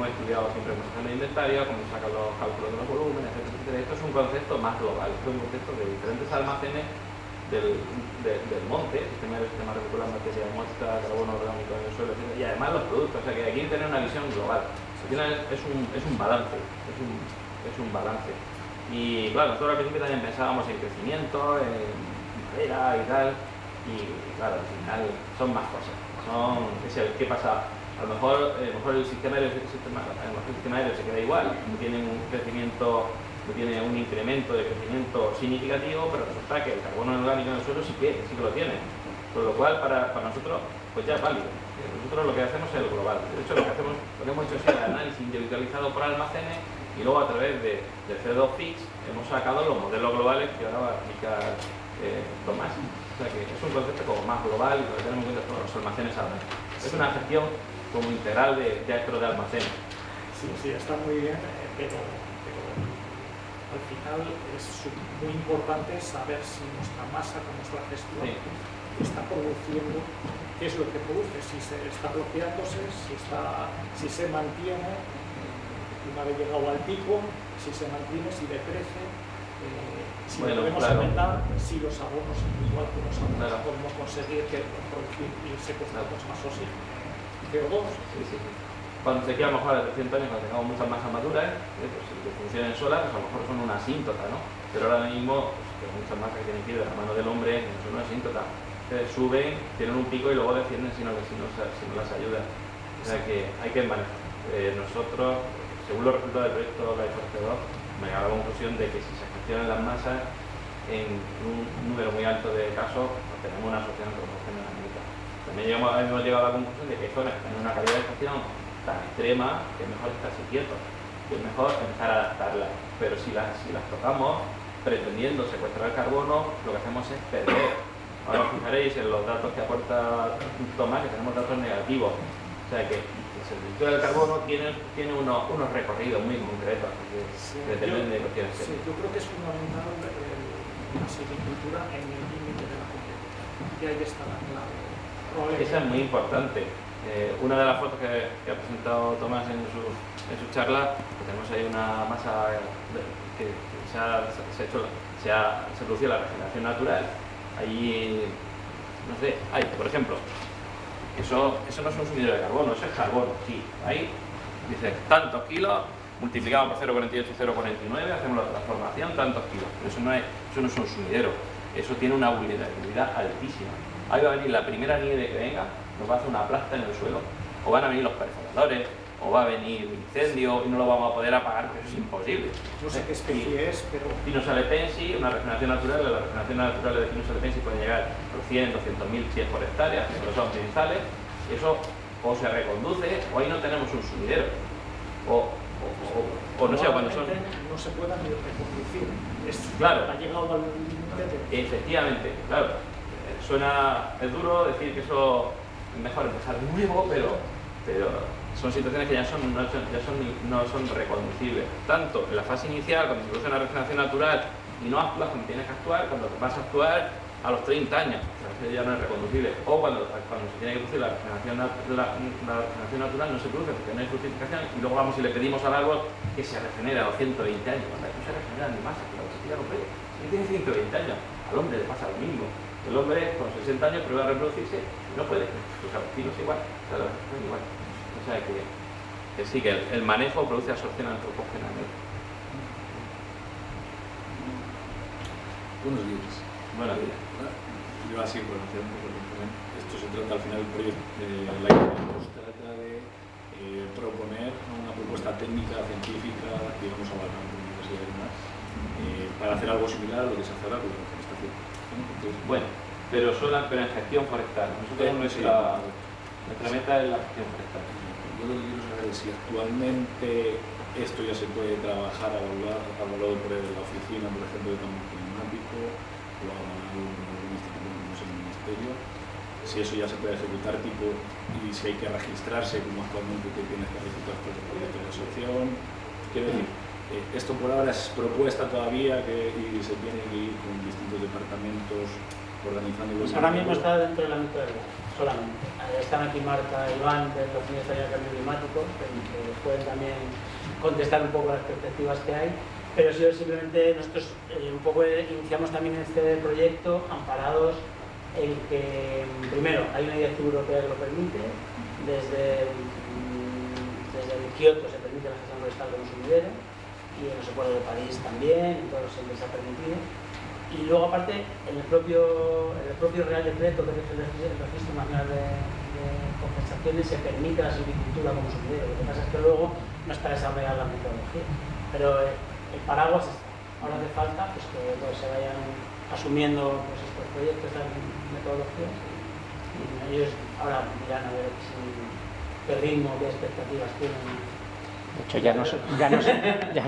estudiado siempre composición de inventario, cómo se sacan los cálculos de los volúmenes, etc. Esto es un concepto más global, esto es un concepto de diferentes almacenes del monte, sistema reticular, materia muerta, carbono orgánico en el suelo, etc. Y además los productos, o sea que aquí hay que tener una visión global. Al final es un balance, es un balance. Y claro, nosotros al principio también pensábamos en crecimiento, en madera y tal, y claro, al final son más cosas. ¿Qué pasa? A lo mejor el sistema aéreo se queda igual, no tiene un crecimiento, no tiene un incremento de crecimiento significativo, pero resulta que el carbono orgánico en el suelo sí que lo tiene. Por lo cual, para nosotros, pues ya es válido. Nosotros lo que hacemos es el global. De hecho, lo que hemos hecho es el análisis individualizado por almacenes y luego a través de CO2Fix hemos sacado los modelos globales que ahora va a explicar Tomás. O sea que es un concepto como más global y lo que tenemos en cuenta todos los almacenes ahora. Es una gestión como integral dentro de almacenes. Sí, está muy bien, pero al final es muy importante saber si nuestra masa con nuestra gestión está produciendo, qué es lo que produce, si se está bloqueándose, si se mantiene, una vez llegado al pico, si se mantiene, si decrece, si podemos aumentar, si los abonos individuales podemos conseguir que producir y secuestrar más oxígeno. CO2. Sí. Cuando se queda a lo mejor a 300 años, cuando tengamos muchas masas maduras, pues que funcionen solas, pues a lo mejor son una asíntota, ¿no? Pero ahora mismo, pues, muchas masas que tienen que ir de la mano del hombre no son una asíntota. Entonces suben, tienen un pico y luego descienden si no las ayuda. O sea que hay que manejar. Nosotros, según los resultados del proyecto Life for CO2, me llegado a la conclusión de que si se gestionan las masas en un número muy alto de casos, pues tenemos una asociación proporcional. También hemos llegado a la conclusión de que hay zonas que tienen una calidad de gestión tan extrema que es mejor estarse quietos, que es mejor empezar a adaptarlas. Pero si las tocamos pretendiendo secuestrar el carbono, lo que hacemos es perder. Ahora os fijaréis en los datos que aporta Tomás, que tenemos datos negativos. O sea que el servicio del carbono tiene unos recorridos muy concretos que dependen de cuestiones. Sí, yo creo que es fundamental la silvicultura en el límite de la competencia. Y ahí está la clave. Esa es muy importante. Una de las fotos que ha presentado Tomás en su charla, pues tenemos ahí una masa que se produce la regeneración natural. Ahí, no sé, por ejemplo, eso no es un sumidero de carbono, eso es carbono, sí. Ahí dice tantos kilos, multiplicamos por 0,48 y 0,49, hacemos la transformación, tantos kilos. Pero eso no es un sumidero, eso tiene una vulnerabilidad altísima. Ahí va a venir la primera nieve que venga, nos va a hacer una plasta en el suelo, o van a venir los perforadores, o va a venir un incendio y no lo vamos a poder apagar, pero es imposible. No sé qué especie es, pero... Pinus halepensi, una regeneración natural, la regeneración natural de Pinus halepensi puede llegar a los 100, 200.000 pies por hectárea, que son principales, eso o se reconduce, o ahí no tenemos un sumidero, o no sé, cuando son... No se puedan ni reconducir. Claro. Ha llegado al límite. Efectivamente, claro. Es duro decir que eso es mejor empezar de nuevo, pero son situaciones que no son reconducibles. Tanto en la fase inicial, cuando se produce una regeneración natural y no actúas cuando tienes que actuar, cuando vas a actuar, a los 30 años, ya no es reconducible, o cuando se tiene que producir la regeneración natural no se produce porque no hay fructificación, y luego vamos y le pedimos al árbol que se regenere a los 120 años. No se regenera ni más, pero se tira hombre, si tiene 120 años, al hombre le pasa lo mismo. El hombre con 60 años prueba a reproducirse y no puede, pues a los pinos igual, igual. O sea que sí, que el manejo produce absorción antropógena. Buenos días. Buenos días. Yo así, por hacer un poco de resumen, esto se trata al final del proyecto. La idea se trata de proponer una propuesta técnica, científica, digamos, a la universidad y demás, para hacer algo similar a lo que se hace ahora con la forestación. Entonces, bueno, pero en gestión forestal. Nosotros nuestra meta es la gestión forestal. Yo lo que quiero saber es si actualmente esto ya se puede trabajar, evaluado por la oficina, por ejemplo, de cambio climático, o algún instituto, no sé, el ministerio, si eso ya se puede ejecutar, tipo, y si hay que registrarse, como actualmente te tienes que registrar por el proyecto de asociación. Quiero decir, esto por ahora es propuesta todavía y se tiene que ir con distintos departamentos organizando. Pues ahora mismo está dentro del ámbito del GAC, solamente. Están aquí Marta y Iván de la Oficina de Cambio Climático, que pueden también contestar un poco las perspectivas que hay, pero simplemente nosotros un poco iniciamos también este proyecto amparados en que, primero, hay una directiva europea que lo permite, desde Kioto se permite la gestión forestal como sumidero, y en los acuerdos de París también, en todos siempre se ha permitido. Y luego, aparte, en el propio Real Decreto, que es el Registro Nacional de Compensaciones, se permite la silvicultura como sumidero. Lo que pasa es que luego no está desarrollada la metodología. Pero el paraguas está. Ahora hace falta pues, que todos se vayan asumiendo pues, estos proyectos, estas metodologías. Y ellos ahora dirán a ver qué ritmo, qué expectativas tienen. De hecho, ya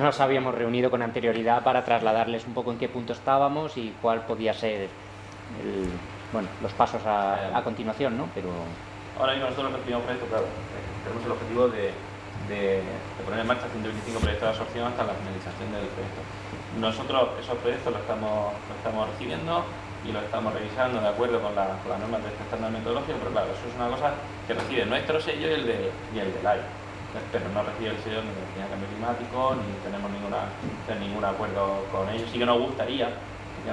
nos habíamos reunido con anterioridad para trasladarles un poco en qué punto estábamos y cuál podía ser los pasos a continuación, ¿no? Pero ahora mismo nosotros lo que tenemos proyecto, claro, tenemos el objetivo de poner en marcha 125 proyectos de absorción hasta la finalización del proyecto. Nosotros esos proyectos los estamos recibiendo y los estamos revisando de acuerdo con las normas de este estándar metodológico, pero claro, eso es una cosa que recibe nuestro sello y el del AIE. Pero no recibe el sello ni de la Oficina de Cambio Climático, ni tenemos ningún acuerdo con ellos. Sí que nos gustaría pues, que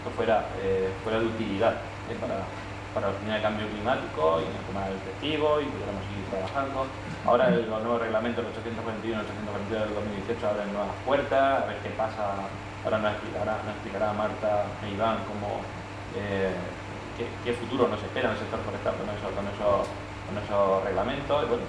esto fuera de utilidad para la Oficina de Cambio Climático y nos tomara el testigo y pudiéramos seguir trabajando. Ahora los nuevos reglamentos, el 841 y el 842 del 2018, abren nuevas puertas, a ver qué pasa. Ahora nos explicará Marta e Iván qué futuro nos espera en el sector forestal con esos reglamentos. Y bueno,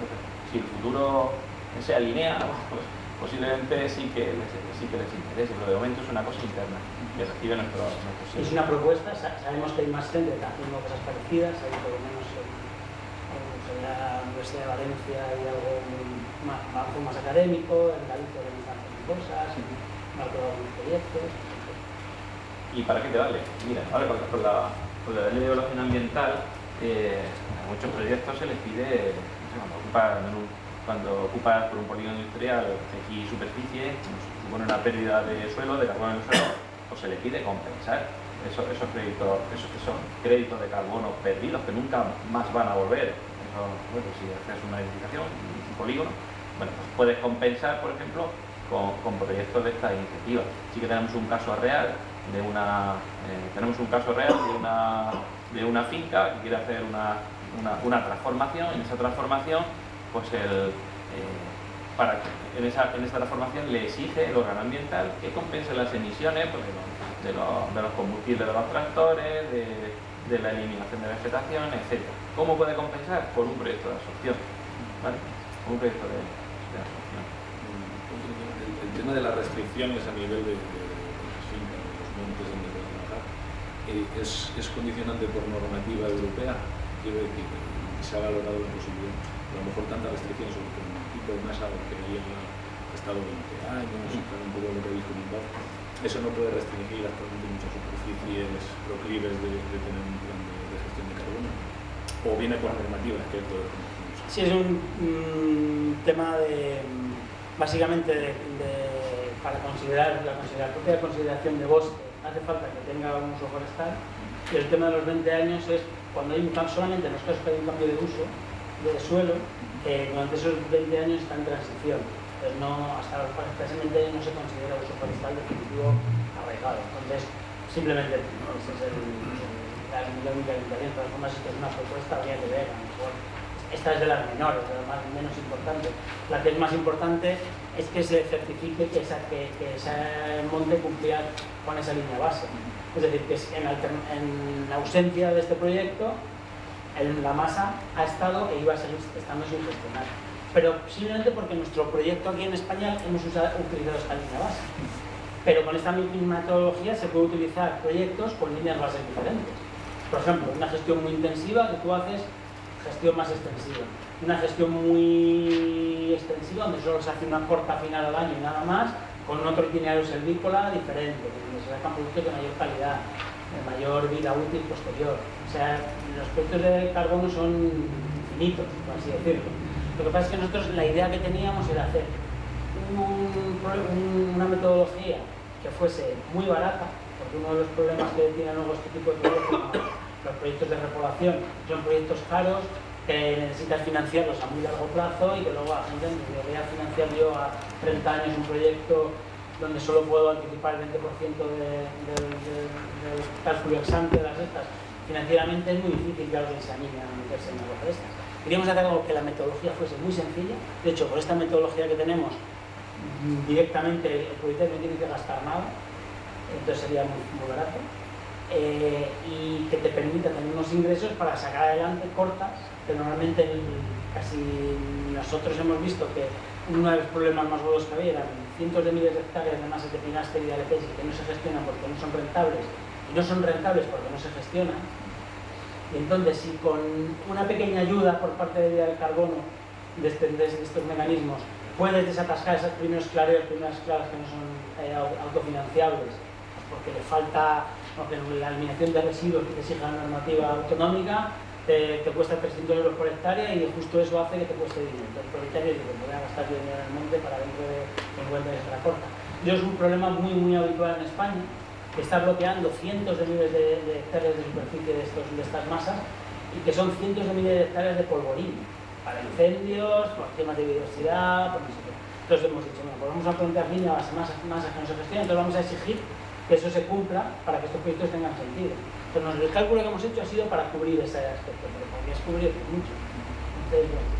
si el futuro se alinea, pues posiblemente sí que les interese, pero de momento es una cosa interna que recibe nuestro sello. Es una propuesta, sabemos que hay más gente haciendo cosas parecidas, hay por lo menos en la Universidad de Valencia hay algo más académico, en Galicia también están haciendo cosas, han aprobado algunos proyectos. ¿Y para qué te vale? Mira, ahora con la ley de evaluación ambiental, a muchos proyectos se les pide, cuando ocupas por un polígono industrial X superficie, supone una pérdida de suelo, de carbono en el suelo, pues se le pide compensar esos créditos, esos que son créditos de carbono perdidos, que nunca más van a volver. Eso, bueno, si haces una edificación, un polígono, bueno, pues puedes compensar, por ejemplo, con proyectos de esta iniciativa. Sí que tenemos un caso real de una finca que quiere hacer una transformación. En esa transformación, pues en esta transformación le exige el órgano ambiental que compense las emisiones pues, de los combustibles de los tractores, de la eliminación de vegetación, etc. ¿Cómo puede compensar? Por un proyecto de absorción, ¿vale? Un proyecto de absorción. El tema de las restricciones a nivel de las fincas, de los montes donde puede trabajar, es condicionante por normativa europea. Quiero decir, se ha valorado la posibilidad, a lo mejor tantas restricciones sobre un tipo de masa que haya estado 20 años, un poco lo que habéis comentado. Eso no puede restringir actualmente muchas superficies proclives de tener un plan de gestión de carbono. O viene por normativa, es que todo Sí, es un tema básicamente de para considerar la propia consideración de bosque hace falta que tenga un uso forestal, y el tema de los 20 años es cuando hay solamente en los casos que hay un cambio de uso de suelo, durante esos 20 años está en transición. Entonces hasta ese 20 años no se considera uso forestal definitivo arraigado. Entonces, simplemente ese es la única limitación. De todas formas, si es una propuesta, habría que ver, a lo mejor. Esta es de las menores, de las menos importantes. La que es más importante es que se certifique que ese monte cumplía con esa línea base. Es decir, que en ausencia de este proyecto, la masa ha estado e iba a seguir estando sin gestionar. Pero simplemente porque nuestro proyecto aquí en España hemos utilizado esta línea base. Pero con esta misma metodología se puede utilizar proyectos con líneas bases diferentes. Por ejemplo, una gestión muy intensiva que tú haces, gestión más extensiva. Una gestión muy extensiva donde solo se hace una corta final al año y nada más, con otro itinerario silvícola diferente, donde se sacan productos de mayor calidad, de mayor vida útil posterior. O sea, los proyectos de carbono son infinitos, por así decirlo. Lo que pasa es que nosotros la idea que teníamos era hacer una metodología que fuese muy barata, porque uno de los problemas que tienen luego este tipo de proyectos, los proyectos de repoblación, son proyectos caros que necesitas financiarlos a muy largo plazo y que luego la gente me voy a financiar yo a 30 años un proyecto donde solo puedo anticipar el 20% del cálculo ex ante de las estas. Financieramente es muy difícil que alguien se anime a meterse en una cosa de estas. Queríamos hacer algo que la metodología fuese muy sencilla. De hecho, por esta metodología que tenemos, directamente el proyecto no tiene que gastar nada, entonces sería muy barato. Y que te permita tener unos ingresos para sacar adelante cortas, que normalmente casi nosotros hemos visto que uno de los problemas más gordos que había eran cientos de miles de hectáreas de masas de pinaster y de alepesis que no se gestionan porque no son rentables, y no son rentables porque no se gestionan. Y entonces, si con una pequeña ayuda por parte de Vida del Carbono de estos mecanismos puedes desatascar esos primeras claras que no son autofinanciables, porque le falta la eliminación de residuos que te exige la normativa autonómica, te cuesta 300 euros por hectárea y justo eso hace que te cueste dinero. El propietario dice, voy a gastar dinero en el monte para dentro de 50 años de la corta. Y es un problema muy habitual en España, que está bloqueando cientos de miles de hectáreas de superficie de estas masas y que son cientos de miles de hectáreas de polvorín para incendios, por temas de biodiversidad, por no sé qué. Entonces hemos dicho, bueno, pues vamos a plantear líneas masas que no se gestionan, entonces vamos a exigir que eso se cumpla para que estos proyectos tengan sentido. Entonces el cálculo que hemos hecho ha sido para cubrir ese aspecto, pero podrías cubrir mucho. Entonces, bueno,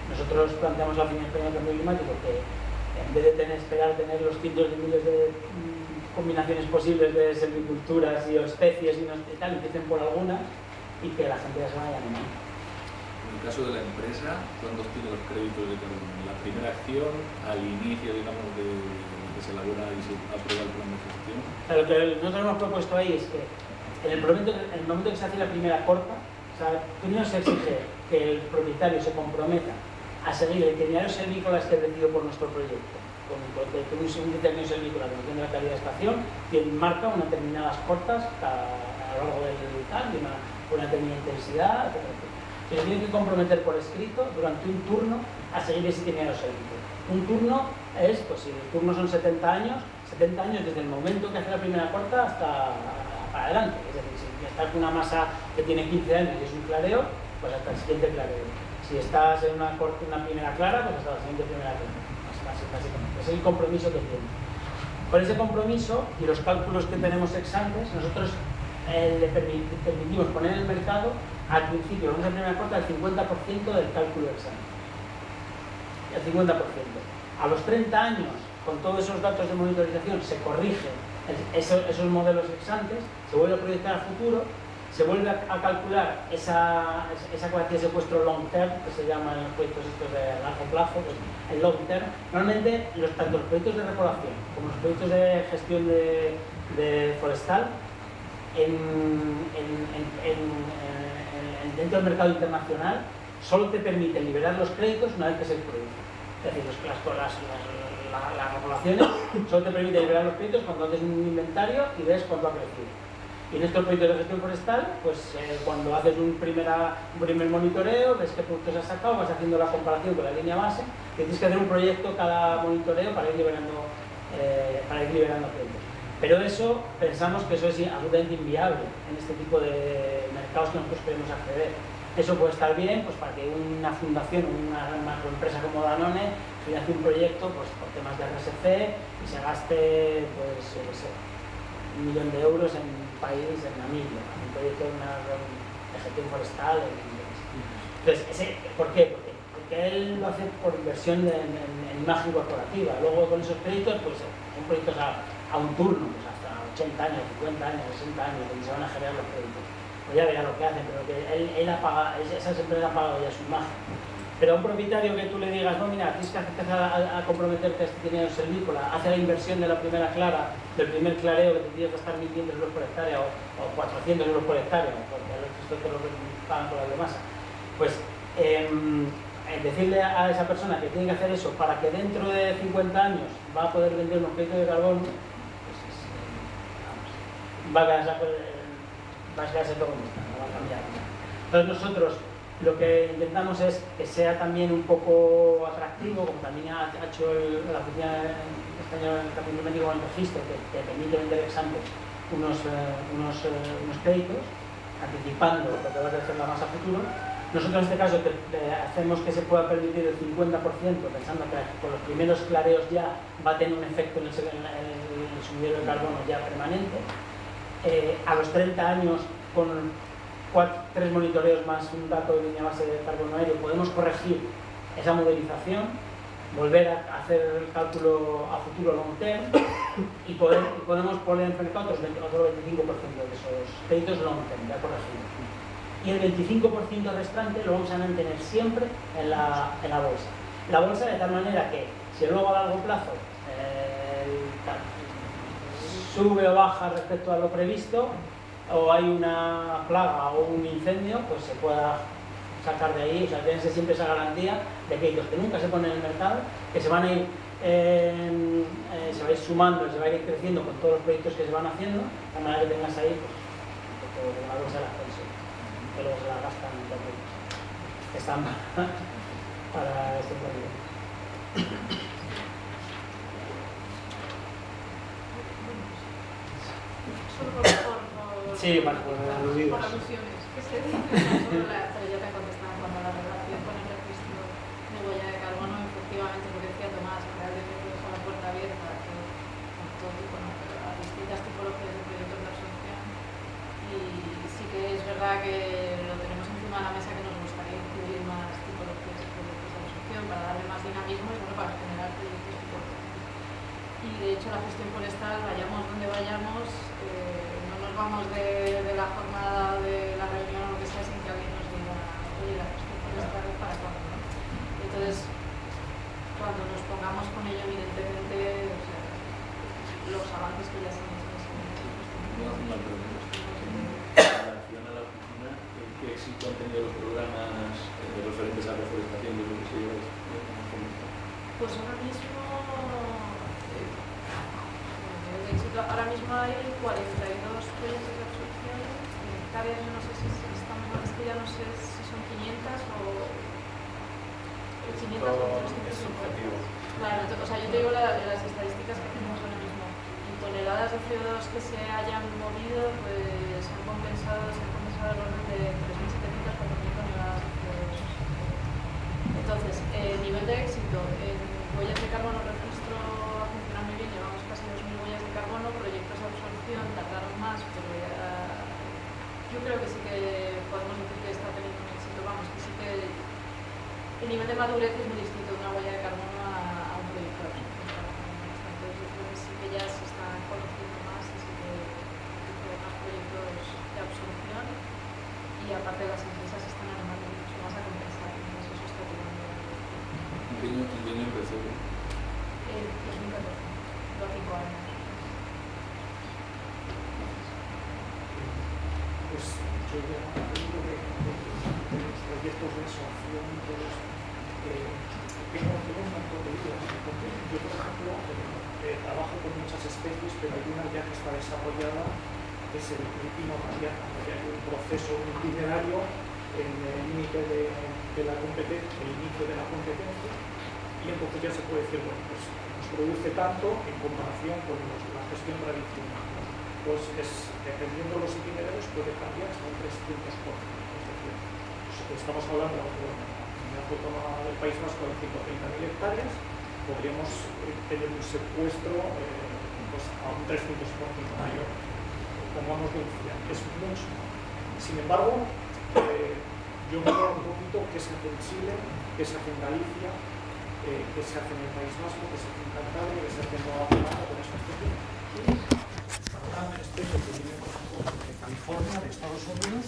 nosotros planteamos la opinión española del cambio climático que en vez de esperar tener los cientos de miles de combinaciones posibles de silviculturas y especies y tal, empiecen por algunas y que la gente ya se vaya animando. En el caso de la empresa, ¿cuándo tiene los créditos de carbono? ¿La primera acción, al inicio, digamos, de que se elabora y se aprueba el plan de gestión? Lo que nosotros hemos propuesto ahí es que en el momento que se hace la primera corta, o sea, primero se exige que el propietario se comprometa a seguir el itinerario silvícola establecido por nuestro proyecto, con un itinerario silvícola que tiene la calidad de estación, que marca unas determinadas cortas a lo largo del tal, de una determinada intensidad, etc. Se tiene que comprometer por escrito durante un turno a seguir ese itinerario silvícola. Un turno es, pues si el turno son 70 años desde el momento que hace la primera corta hasta para adelante. Es decir, si estás con una masa que tiene 15 años y es un clareo, pues hasta el siguiente clareo. Si estás en una primera clara, pues hasta la siguiente primera clara. Básicamente. Es el compromiso que tiene. Con ese compromiso y los cálculos que tenemos ex antes, nosotros le permitimos poner en el mercado al principio, en una primera corta, el 50% del cálculo ex ante. El 50%. A los 30 años, con todos esos datos de monitorización, se corrigen esos modelos ex antes, se vuelve a proyectar al futuro, se vuelve a calcular esa capacidad de secuestro long term, que se llama en los proyectos estos de largo plazo, pues el long term. Normalmente, tanto los proyectos de repoblación como los proyectos de gestión de forestal, dentro del mercado internacional, solo te permiten liberar los créditos una vez que se produce. Es decir, las regulaciones solo te permiten liberar los créditos cuando haces un inventario y ves cuánto ha crecido. Y en estos proyectos de gestión forestal, pues cuando haces un primer monitoreo, ves qué productos has sacado, vas haciendo la comparación con la línea base, y tienes que hacer un proyecto cada monitoreo para ir liberando para ir liberando créditos. Pero eso, pensamos que eso es absolutamente inviable en este tipo de mercados que nosotros queremos acceder. Eso puede estar bien pues, para que una fundación o una macroempresa como Danone financie un proyecto pues, por temas de RSC y se gaste pues, yo qué sé, 1 millón de euros en un país, en Namibia, un proyecto de una gestión forestal. Entonces, ¿por qué? Porque él lo hace por inversión en imagen corporativa. Luego con esos créditos, pues son proyectos a un turno, pues hasta 80 años, 50 años, 60 años, donde se van a generar los créditos. Pues ya verá lo que hacen, pero que él esas empresas han pagado ya su imagen. Pero a un propietario que tú le digas, no, mira, tienes que empezar a comprometerte a este dinero silvícola, hace la inversión de la primera clara, del primer clareo que te tienes que gastar 1.500 euros por hectárea o 400 euros por hectárea, porque a los resto te lo pagan por la biomasa. Pues decirle a esa persona que tiene que hacer eso para que dentro de 50 años va a poder vender unos créditos de carbono, pues va a quedarse todo como está, no va a cambiar. Entonces nosotros lo que intentamos es que sea también un poco atractivo, como también ha hecho la Oficina Española del Cambio Climático con el registro, que permite vender ex ante unos créditos, anticipando lo que va a crecer la masa futuro. Nosotros en este caso hacemos que se pueda permitir el 50%, pensando que con los primeros clareos ya va a tener un efecto en el sumidero de carbono ya permanente. A los 30 años, con 3 monitoreos más un dato de línea base de carbono aéreo, podemos corregir esa modelización, volver a hacer el cálculo a futuro long term y podemos poner en el mercado otro 25% de esos créditos long term, ya corregidos. Y el 25% restante lo vamos a mantener siempre en la bolsa. La bolsa de tal manera que si luego a largo plazo sube o baja respecto a lo previsto, o hay una plaga o un incendio, pues se pueda sacar de ahí, o sea, tiene siempre esa garantía de créditos que nunca se ponen en el mercado, que se van a ir, se va a ir sumando, se va a ir creciendo con todos los proyectos que se van haciendo, de manera que tengas ahí, pues, como la bolsa de las pensiones, que luego se la gastan en proyectos que están para este proyecto. Sí, para aludidos. Por alusiones. ¿Qué se dice? Pero ya te contestaban cuando la relación con el registro de huella de carbono, efectivamente, lo que decía Tomás, realmente deja la puerta abierta a distintas tipologías de proyectos de absorción. Y sí que es verdad que lo tenemos encima de la mesa, que nos gustaría incluir más tipologías de proyectos de absorción para darle más dinamismo y bueno, para generar proyectos importantes. Y de hecho la gestión forestal, vayamos donde vayamos, vamos de la jornada de la reunión o lo que sea sin que alguien nos diga, oye, la gestión forestal es para cuándo, ¿no? Entonces, cuando nos pongamos con ello, evidentemente, o sea, los avances que ya se han hecho en ese momento. Una pregunta. En relación a la oficina, ¿qué éxito han tenido los programas referentes a reforestación de lo que se lleva? Pues ahora mismo, ahora mismo hay 42 proyectos de absorción, en hectáreas yo no sé si están mejor, es que ya no sé si son 500 o 500 o 350. Claro, o sea, yo te digo las estadísticas que tenemos ahora mismo. En toneladas de CO2 que se hayan movido, pues se han compensado el orden de 3.700 4.000 toneladas de CO2. Entonces, nivel de éxito en huellas de carbono, registro ha funcionado muy bien, llevamos casi 2.000 huellas de carbono, proyectos de absorción tardaron más, pero ya, yo creo que sí que podemos decir que está teniendo un éxito, vamos, que sí que el nivel de madurez es muy distinto de una huella de carbono a un proyecto de absorción. Entonces yo creo que sí que ya se están conociendo más y sí que hay más proyectos de absorción y aparte las empresas se están animando mucho más a compensar, entonces eso está teniendo. ¿En qué año empezó? 2014, 5 años. Pues yo ya digo que los proyectos de absorción, tengo un montón de ideas. Yo, por ejemplo, trabajo con muchas especies, pero hay una ya que está desarrollada, que es el pino radiata, que hay un proceso, un itinerario en el límite de la competencia, y entonces ya se puede decir, bueno, pues nos produce tanto en comparación con la gestión tradicional. Pues dependiendo de los itinerarios puede cambiar hasta un 300%. Es decir, estamos hablando de la comunidad autónoma del País Vasco de 130.000 hectáreas, podríamos tener un secuestro pues a un 300% mayor. Pongamos de Ucía, es mucho. Sin embargo, yo me veo un poquito que se hace en Chile, que se hace en Galicia, que se hace en el País Vasco, que se hace en Cantabria, que se hace en Nueva Zelanda con esta especie. Para una especie que viene, por ejemplo, de California, de Estados Unidos,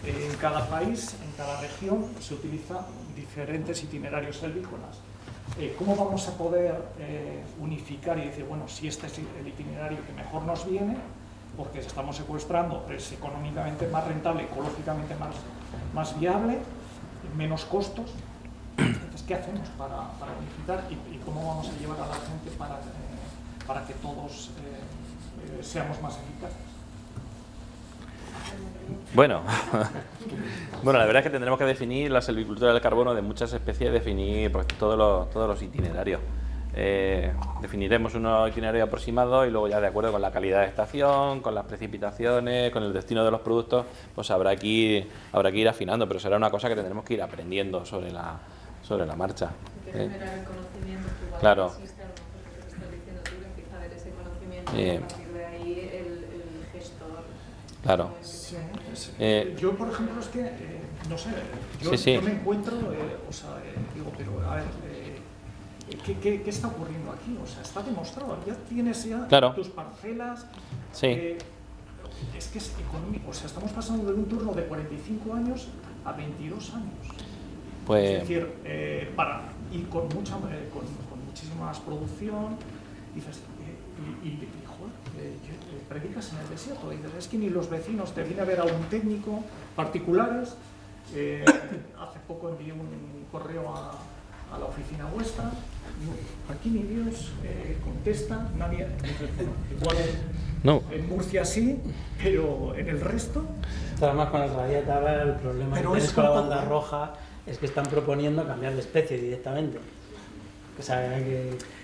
en cada país, en cada región, se utilizan diferentes itinerarios selvícolas. ¿Cómo vamos a poder unificar y decir, bueno, si este es el itinerario que mejor nos viene, porque estamos secuestrando, es económicamente más rentable, ecológicamente más viable, menos costos? Entonces, ¿qué hacemos para unificar y cómo vamos a llevar a la gente para que todos seamos más eficaces? Bueno, la verdad es que tendremos que definir la silvicultura del carbono de muchas especies, definir pues, todos los itinerarios. Definiremos unos itinerarios aproximados y luego ya de acuerdo con la calidad de estación, con las precipitaciones, con el destino de los productos, pues habrá que ir afinando, pero será una cosa que tendremos que ir aprendiendo sobre la marcha. Generar el conocimiento que igual claro. existe, a lo mejor lo que estás diciendo tú, que empieza a haber ese conocimiento y a partir de ahí el gestor. Claro. Sí, yo, por ejemplo, es que, no sé, yo me encuentro, digo, pero a ver, ¿qué está ocurriendo aquí? O sea, está demostrado, ya tienes tus parcelas, sí. Es que es económico, o sea, estamos pasando de un turno de 45 años a 22 años. Pues... Es decir, y con muchísima más producción, dices, predicas en el desierto, dices, es que ni los vecinos, te viene a ver a un técnico, particulares. Hace poco envié un correo a la oficina vuestra, digo, aquí ni Dios contesta, nadie, igual en Murcia sí, pero en el resto... Además con el radiata el problema que tienes con la banda roja es que están proponiendo cambiar de especie directamente. O sea,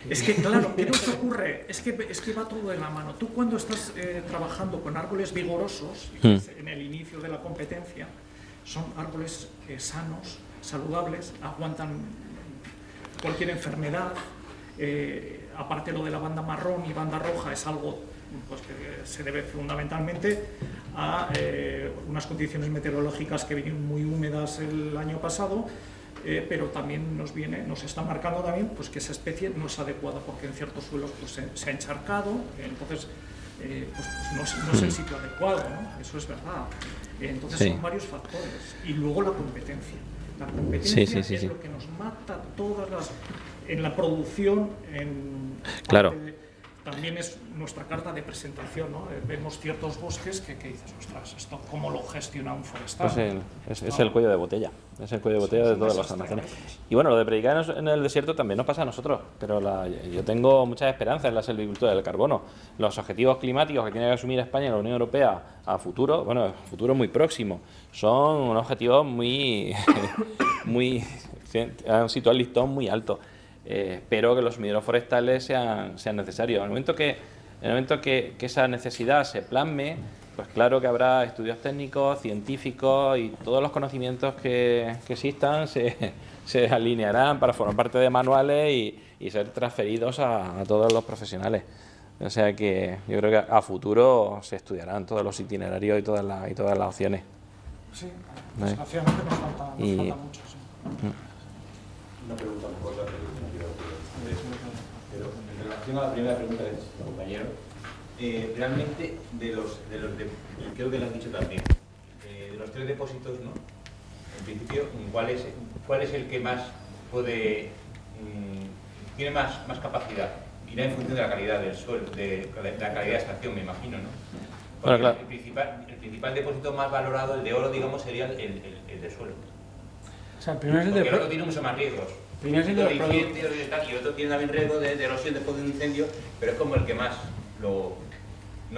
Es que claro, ¿qué nos ocurre? Es que va todo de la mano. Tú cuando estás trabajando con árboles vigorosos, en el inicio de la competencia, son árboles sanos, saludables, aguantan cualquier enfermedad. Aparte lo de la banda marrón y banda roja es algo pues, que se debe fundamentalmente a unas condiciones meteorológicas que vinieron muy húmedas el año pasado. Pero también nos está marcando también pues, que esa especie no es adecuada porque en ciertos suelos pues, se ha encharcado, entonces no es el sitio adecuado, ¿no? Eso es verdad. Entonces son varios factores. Y luego la competencia. La competencia es lo que nos mata en la producción, claro. También es nuestra carta de presentación, ¿no? Vemos ciertos bosques que dices, ostras, ¿esto cómo lo gestiona un forestal? Pues es el cuello de botella, es el cuello de botella de todos los almacenes. Y bueno, lo de predicar en el desierto también nos pasa a nosotros, pero yo tengo muchas esperanzas en la silvicultura del carbono. Los objetivos climáticos que tiene que asumir España y la Unión Europea a futuro, bueno, futuro muy próximo, son unos objetivos han situado el listón muy alto. Espero que los sumideros forestales sean necesarios. En el momento que esa necesidad se plasme, pues claro que habrá estudios técnicos, científicos y todos los conocimientos que existan se alinearán para formar parte de manuales y ser transferidos a todos los profesionales. O sea que yo creo que a futuro se estudiarán todos los itinerarios y todas las opciones. Sí, desgraciadamente nos falta mucho. Sí. Una pregunta un poco pero en relación a la primera pregunta de nuestro compañero, realmente creo que lo han dicho también, de los 3 depósitos, ¿no? En principio, ¿cuál es el que más tiene más capacidad? Irá en función de la calidad del suelo, de la calidad de estación, me imagino, ¿no? Porque bueno, claro. el principal depósito más valorado, el de oro, digamos, sería el de suelo. O sea, primero es el porque el otro tiene mucho más riesgos. Primero es el de productos. Y otro tiene también riesgo de erosión después de un incendio, pero es como el que más no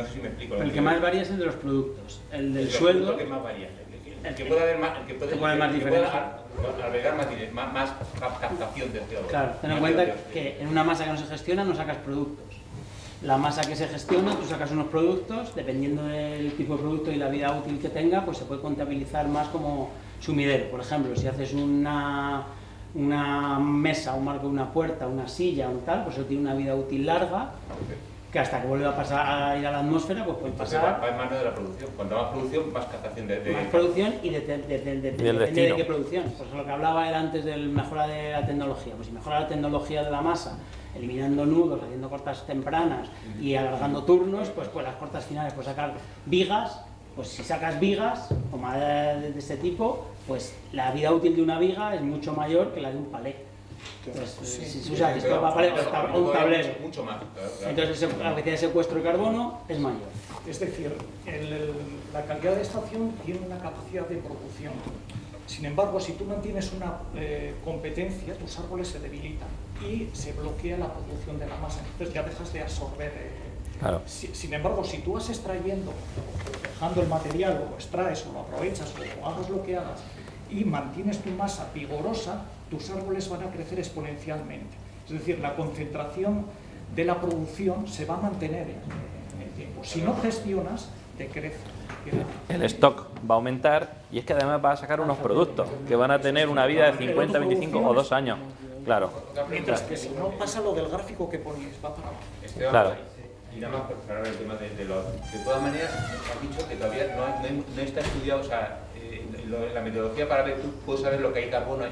sé si me explico. El que más varía es el de los productos. El del el sueldo. que más varía. el que pueda haber más, el que puede, poner más el que diferencia. pueda albergar más captación de CO2. Claro, ten en cuenta que en una masa que no se gestiona no sacas productos. La masa que se gestiona, tú sacas unos productos, dependiendo del tipo de producto y la vida útil que tenga, pues se puede contabilizar más como sumidero. Por ejemplo, si haces una mesa, un marco de una puerta, una silla, un tal, pues eso tiene una vida útil larga, que hasta que vuelva a pasar a ir a la atmósfera, pues puede Entonces pasar. va en mano de la producción. Cuanto más producción, más captación de Más producción y depende de destino. qué producción. Pues lo que hablaba era antes de mejora de la tecnología. Pues si mejora la tecnología de la masa, eliminando nudos, haciendo cortas tempranas y alargando turnos, pues las cortas finales, pues sacar vigas. Pues si sacas vigas o madera de este tipo, pues la vida útil de una viga es mucho mayor que la de un palé. Entonces, si se usa esto va para un tablero, mucho más. Claro. entonces la capacidad de secuestro de carbono es mayor. Es decir, la calidad de estación tiene una capacidad de producción. Sin embargo, si tú mantienes una competencia, tus árboles se debilitan y se bloquea la producción de la masa. Entonces ya dejas de absorber. Claro. Sin embargo, si tú vas extrayendo, o dejando el material, o lo extraes, o lo aprovechas, o hagas lo que hagas, y mantienes tu masa vigorosa, tus árboles van a crecer exponencialmente. Es decir, la concentración de la producción se va a mantener en el tiempo. Si no gestionas, decrece. El stock va a aumentar y es que además va a sacar unos productos que van a tener una vida de 50, 25 o 2 años. Claro. Mientras que si no pasa lo del gráfico que poníais, va para abajo. Claro. Y nada más para hablar del tema de los... De todas maneras, has dicho que todavía no está estudiado, o sea, la metodología para ver, tú puedes saber lo que hay carbono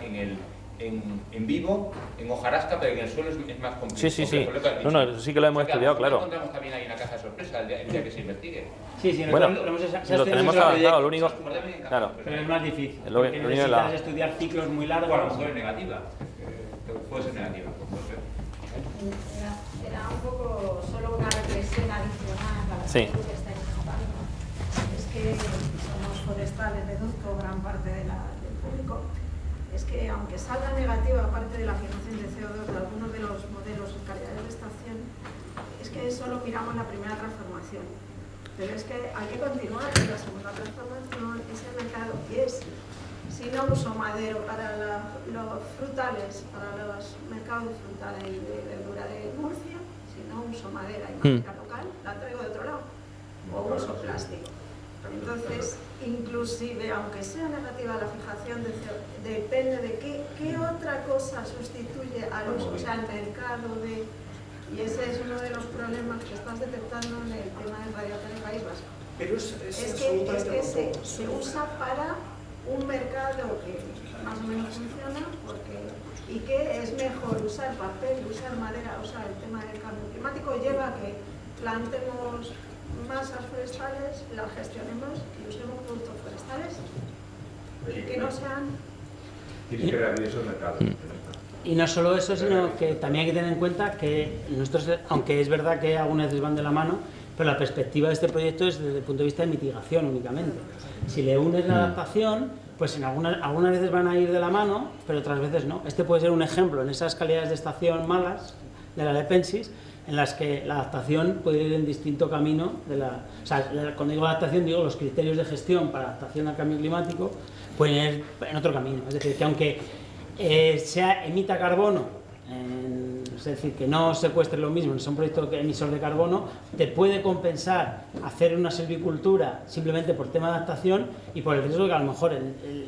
en vivo, en hojarasca, pero en el suelo es más complejo. Sí. No, sí que lo hemos estudiado, claro. Encontramos también ahí una caja de sorpresa el día que se investigue. Sí, Bueno, se lo tenemos avanzado, lo único... Claro. Pero es más difícil. Lo porque único es la- necesitas estudiar ciclos muy largos. O a lo mejor es negativa. Puede ser negativa. Era un poco solo una reflexión adicional a lo Sí. que estáis contando. Es que somos forestales, deduzco gran parte del público. Es que aunque salga negativa parte de la afirmación de CO2 de algunos de los modelos calidades de estación, es que solo miramos la primera transformación. Pero es que hay que continuar en la segunda transformación, es el mercado y es, si no uso madero para los frutales, para los mercados de fruta y de verdura de Murcia, si no uso madera y madera local, la traigo de otro lado, o uso plástico. Entonces, inclusive, aunque sea negativa la fijación de CO2, depende de qué otra cosa sustituye al uso, o sea, el mercado de... Y ese es uno de los problemas que estás detectando en el tema del radiación en País Vasco. Pero es que se usa para un mercado que más o menos funciona y que es mejor usar papel, usar madera, o sea, el tema del cambio climático lleva a que plantemos masas forestales, las gestionemos y usemos productos forestales que no sean... Tienes que reabrir esos mercados. Y no solo eso, sino que también hay que tener en cuenta que nosotros, aunque es verdad que algunas veces van de la mano, pero la perspectiva de este proyecto es desde el punto de vista de mitigación únicamente. Si le unes la adaptación, pues en algunas veces van a ir de la mano, pero otras veces no. Este puede ser un ejemplo en esas calidades de estación malas de la Lepensis, en las que la adaptación puede ir en distinto camino. O sea, cuando digo adaptación, digo los criterios de gestión para adaptación al cambio climático pueden ir en otro camino. Es decir, que aunque emita carbono, es decir, que no secuestre lo mismo, no es un proyecto emisor de carbono, te puede compensar hacer una silvicultura simplemente por tema de adaptación y por el riesgo que a lo mejor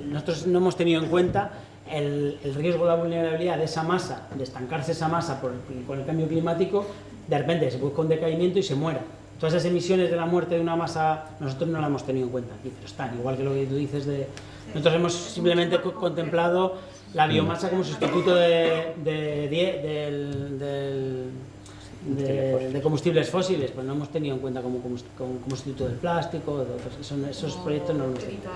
nosotros no hemos tenido en cuenta el riesgo de la vulnerabilidad de esa masa, de estancarse esa masa con el cambio climático, de repente se produzca un decaimiento y se muera. Todas esas emisiones de la muerte de una masa nosotros no las hemos tenido en cuenta aquí, pero están, igual que lo que tú dices de... Nosotros hemos simplemente contemplado la biomasa como sustituto de combustibles fósiles, pues no hemos tenido en cuenta como sustituto del plástico, esos proyectos no los hemos tenido.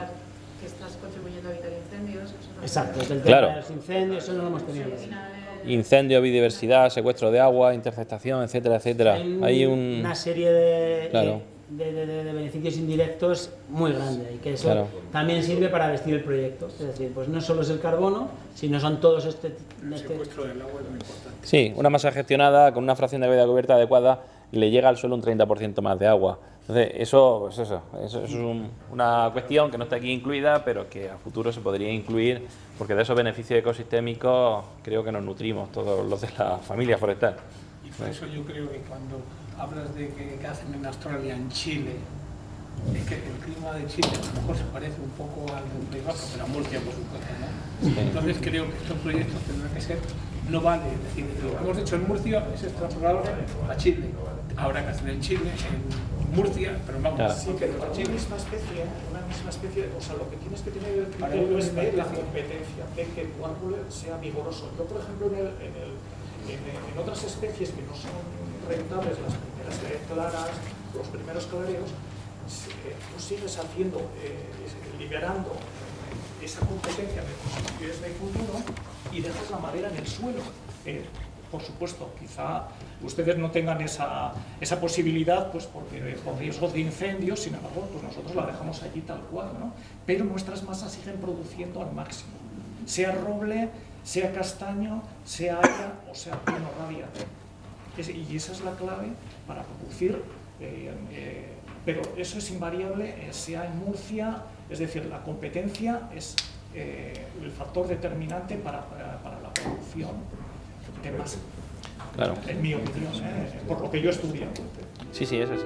Que estás contribuyendo a evitar incendios. Exacto, es el tema Claro. de los incendios, eso no lo hemos tenido en cuenta. Incendio, biodiversidad, secuestro de agua, interceptación, etcétera, etcétera. Hay una serie de Claro. de beneficios indirectos muy grande y que eso Claro. también sirve para vestir el proyecto. Es decir, pues no solo es el carbono, sino son todos El secuestro del agua es muy importante. Sí, una masa gestionada con una fracción de vida cubierta adecuada le llega al suelo un 30% más de agua. Entonces, eso es una cuestión que no está aquí incluida, pero que a futuro se podría incluir, porque de esos beneficios ecosistémicos creo que nos nutrimos todos los de la familia forestal. Y por eso yo creo que cuando hablas de que hacen en Australia, en Chile, es que el clima de Chile a lo mejor se parece un poco al del País Vasco, pero a Murcia, por supuesto, ¿no? Sí. Entonces creo que estos proyectos tendrán que ser, no vale, es decir, lo que hemos hecho en Murcia es extrapolable a Chile. Habrá que hacer en Chile, en Murcia, pero vamos, claro. Sí, pero para una misma especie, o sea, lo que tienes que tener el criterio es de la competencia, de que tu árbol sea vigoroso. Yo, por ejemplo, en otras especies que no son rentables, las primeras claras, los primeros clareos, tú sigues haciendo, liberando esa competencia de posibilidades de futuro y dejas la madera en el suelo. Por supuesto, quizá ustedes no tengan esa posibilidad, pues porque por riesgos de incendios, sin embargo, pues nosotros la dejamos allí tal cual, ¿no? Pero nuestras masas siguen produciendo al máximo, sea roble, sea castaño, sea haya o sea pino rabia. Y esa es la clave para producir, pero eso es invariable, sea en Murcia, es decir, la competencia es el factor determinante para la producción de masa. Claro. En mi opinión, por lo que yo he estudiado. Sí, es así.